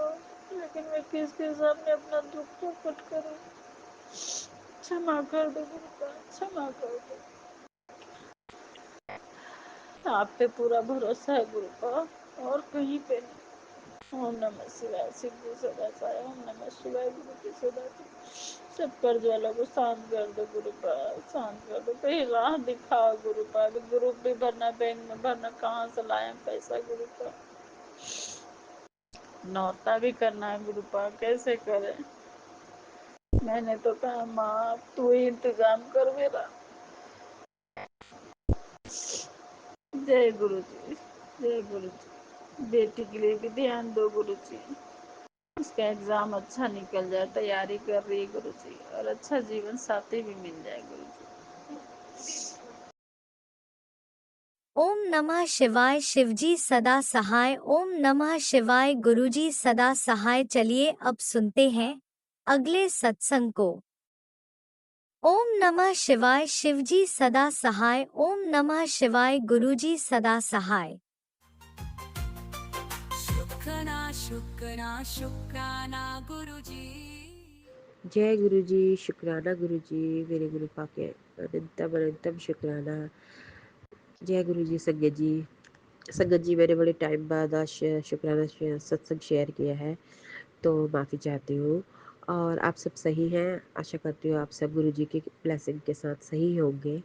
लेकिन मैं किसके सामने अपना दुख प्रकट करूं। क्षमा कर दो गुरुपा, क्षमा कर दो। आप पे पूरा भरोसा है गुरुपा, और कहीं पे नहीं। ओम नमः शिवाय शिव जी सदा साय। ओम नमः शिवाय गुरु जी सदा साय। सब कर्ज वालों को शांत कर दो गुरुपा, शांत कर दो। कहीं राह दिखाओ गुरुपा। अभी ग्रुप भी भरना, बैंक में भरना, कहाँ से लाए पैसा गुरुपा। नौता भी करना है गुरुपा, कैसे करें। मैंने तो कहा माँ तू ही इंतजाम कर मेरा। जय गुरु जी, जय गुरु जी। बेटी के लिए भी ध्यान दो गुरु जी, उसका एग्जाम अच्छा निकल जाए। तैयारी कर रही है गुरु जी, और अच्छा जीवन साथी भी मिल जाए गुरु जी। ओम नमः शिवाय शिवजी सदा सहाय। ओम नमः शिवाय गुरुजी सदा सहाय। चलिए अब सुनते हैं अगले सत्संग को। ओम नमः शिवाय शिवजी सदा सहाय। ओम नमः शिवाय गुरुजी सदा सहाय। शुक्राना शुक्राना शुक्राना गुरुजी। जय गुरु जी, शुक्राना गुरु जी, मेरे गुरु पाके अनंतम अनंतम शुक्राना। जय गुरु जी। संगत जी मैंने बड़े टाइम बाद आज शुक्राना सत्संग शेयर किया है, तो माफ़ी चाहती हूँ। और आप सब सही हैं, आशा करती हूँ आप सब गुरु जी की ब्लेसिंग के साथ सही होंगे।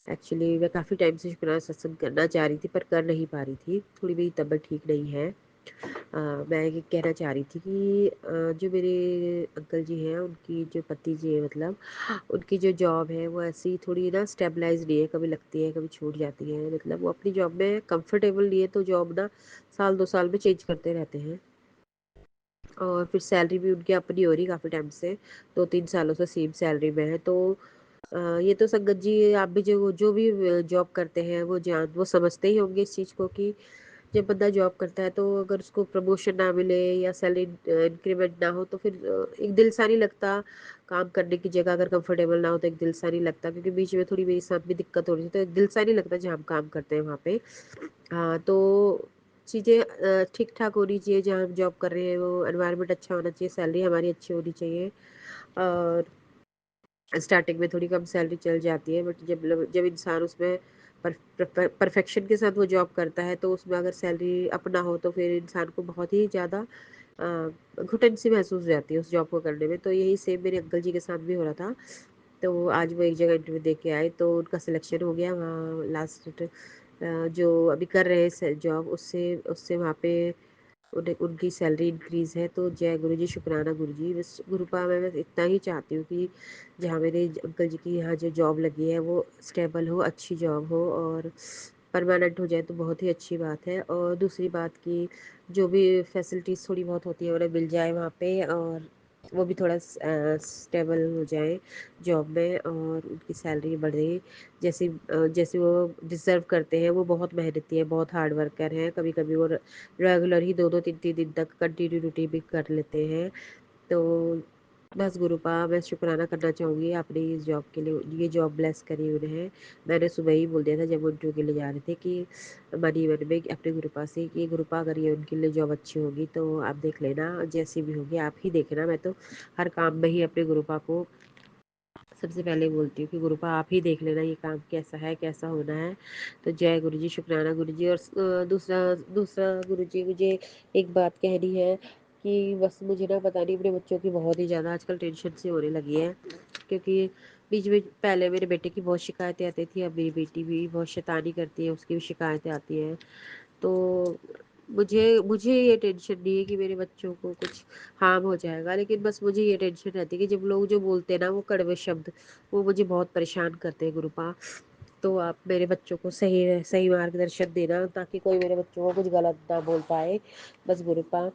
एक्चुअली मैं काफ़ी टाइम से शुक्राना सत्संग करना चाह रही थी, पर कर नहीं पा रही थी, थोड़ी मेरी तबीयत ठीक नहीं है। मैं ये कहना चाह रही थी कि जो मेरे अंकल जी हैं, उनकी जो पति जी हैं, मतलब उनकी जो जॉब है वो ऐसी थोड़ी ना स्टेबलाइज नहीं है, कभी लगती है कभी छूट जाती है। मतलब वो अपनी जॉब में कंफर्टेबल नहीं है, तो जॉब ना साल 2 साल में चेंज करते रहते हैं। और फिर सैलरी भी उनकी अपनी हो रही काफ़ी टाइम से, 2-3 सालों से सेम सैलरी में है। तो ये तो संगत जी आप भी जो जो भी जॉब करते हैं वो समझते ही होंगे इस चीज़ को, कि जब बंदा जॉब करता है तो अगर उसको प्रमोशन ना मिले या सैलरी इंक्रीमेंट ना हो, तो फिर एक दिल सा नहीं लगता। काम करने की जगह अगर कंफर्टेबल ना हो तो एक दिल सा नहीं लगता, क्योंकि बीच में थोड़ी मेरे साथ भी दिक्कत हो रही थी, तो एक दिल सा नहीं लगता जहाँ हम काम करते हैं वहाँ पे। हाँ, तो चीज़ें ठीक ठाक होनी चाहिए, जहाँ हम जॉब कर रहे हैं वो एनवायरनमेंट अच्छा होना चाहिए, सैलरी हमारी अच्छी होनी चाहिए। और स्टार्टिंग में थोड़ी कम सैलरी चल जाती है, बट जब इंसान उसमें परफेक्शन के साथ वो जॉब करता है, तो उसमें अगर सैलरी अप ना हो तो फिर इंसान को बहुत ही ज़्यादा घुटन सी महसूस हो जाती है उस जॉब को करने में। तो यही सेम मेरे अंकल जी के साथ भी हो रहा था। तो आज वो एक जगह इंटरव्यू दे के आए, तो उनका सिलेक्शन हो गया वहाँ लास्ट। जो अभी कर रहे हैं जॉब, उससे उससे वहाँ पे उन्हें उनकी सैलरी इंक्रीज़ है। तो जय गुरु जी, शुक्राना गुरु जी। बस गुरुपा मैं बस इतना ही चाहती हूँ कि जहाँ मेरे अंकल जी की यहाँ जो जॉब लगी है वो स्टेबल हो, अच्छी जॉब हो और परमानेंट हो जाए तो बहुत ही अच्छी बात है। और दूसरी बात कि जो भी फैसिलिटीज़ थोड़ी बहुत होती है उन्हें मिल जाए वहाँ पे, और वो भी थोड़ा स्टेबल हो जाए जॉब में, और उनकी सैलरी बढ़े जैसे वो डिज़र्व करते हैं। वो बहुत मेहनती है, बहुत हार्ड वर्कर हैं। कभी-कभी वो रेगुलर ही 2-2 3-3 दिन तक कंटिन्यूटी भी कर लेते हैं। तो बस गुरुपा मैं शुक्राना करना चाहूँगी अपनी इस जॉब के लिए, ये जॉब ब्लेस करी उन्हें। मैंने सुबह ही बोल दिया था जब वो इंटरव्यू के लिए जा रहे थे कि मन में अपने गुरुपा से कि गुरुपा अगर ये उनके लिए जॉब अच्छी होगी तो आप देख लेना, जैसी भी होगी आप ही देखना। मैं तो हर काम में ही अपने गुरुपा को सबसे पहले बोलती हूँ कि गुरुपा आप ही देख लेना ये काम कैसा है, कैसा होना है। तो जय गुरु जी, शुक्राना गुरु जी। और दूसरा दूसरा गुरु जी, मुझे एक बात कहनी है कि बस मुझे ना पता नहीं, अपने बच्चों की बहुत ही ज़्यादा आजकल टेंशन सी होने लगी है, क्योंकि बीच में पहले मेरे बेटे की बहुत शिकायतें आती थी, अब मेरी बेटी भी बहुत शैतानी करती है, उसकी भी शिकायतें आती हैं। तो मुझे मुझे ये टेंशन नहीं है कि मेरे बच्चों को कुछ हार्म हो जाएगा, लेकिन बस मुझे ये टेंशन रहती है कि जब लोग जो बोलते हैं ना वो कड़वे शब्द, वो मुझे बहुत परेशान करते हैं गुरुपा। तो आप मेरे बच्चों को सही सही मार्गदर्शन देना, ताकि कोई मेरे बच्चों को कुछ गलत ना बोल पाए। बस गुरुपा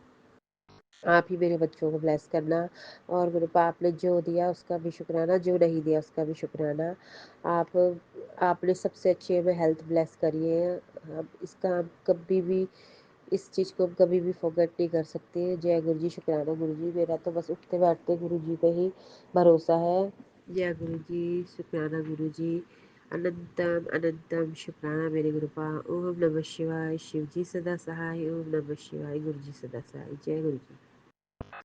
आप ही मेरे बच्चों को ब्लेस करना। और गुरुपा आपने जो दिया उसका भी शुक्राना, जो नहीं दिया उसका भी शुक्राना। आप आपने सबसे अच्छी हमें हेल्थ ब्लेस करी है। हम इसका हम कभी भी, इस चीज़ को हम कभी भी फॉरगेट नहीं कर सकते। जय गुरु जी, शुक्राना गुरु जी। मेरा तो बस उठते बैठते गुरु जी पे ही भरोसा है। जय गुरु जी, शुक्राना गुरु जी। अनंतम अनंतम शुक्राना मेरे गुरुपा। ओम नमः शिवाय। शिव जी सदा सहाय। ओम नमः शिवाय। गुरु जी सदा सहाय। जय गुरु जी।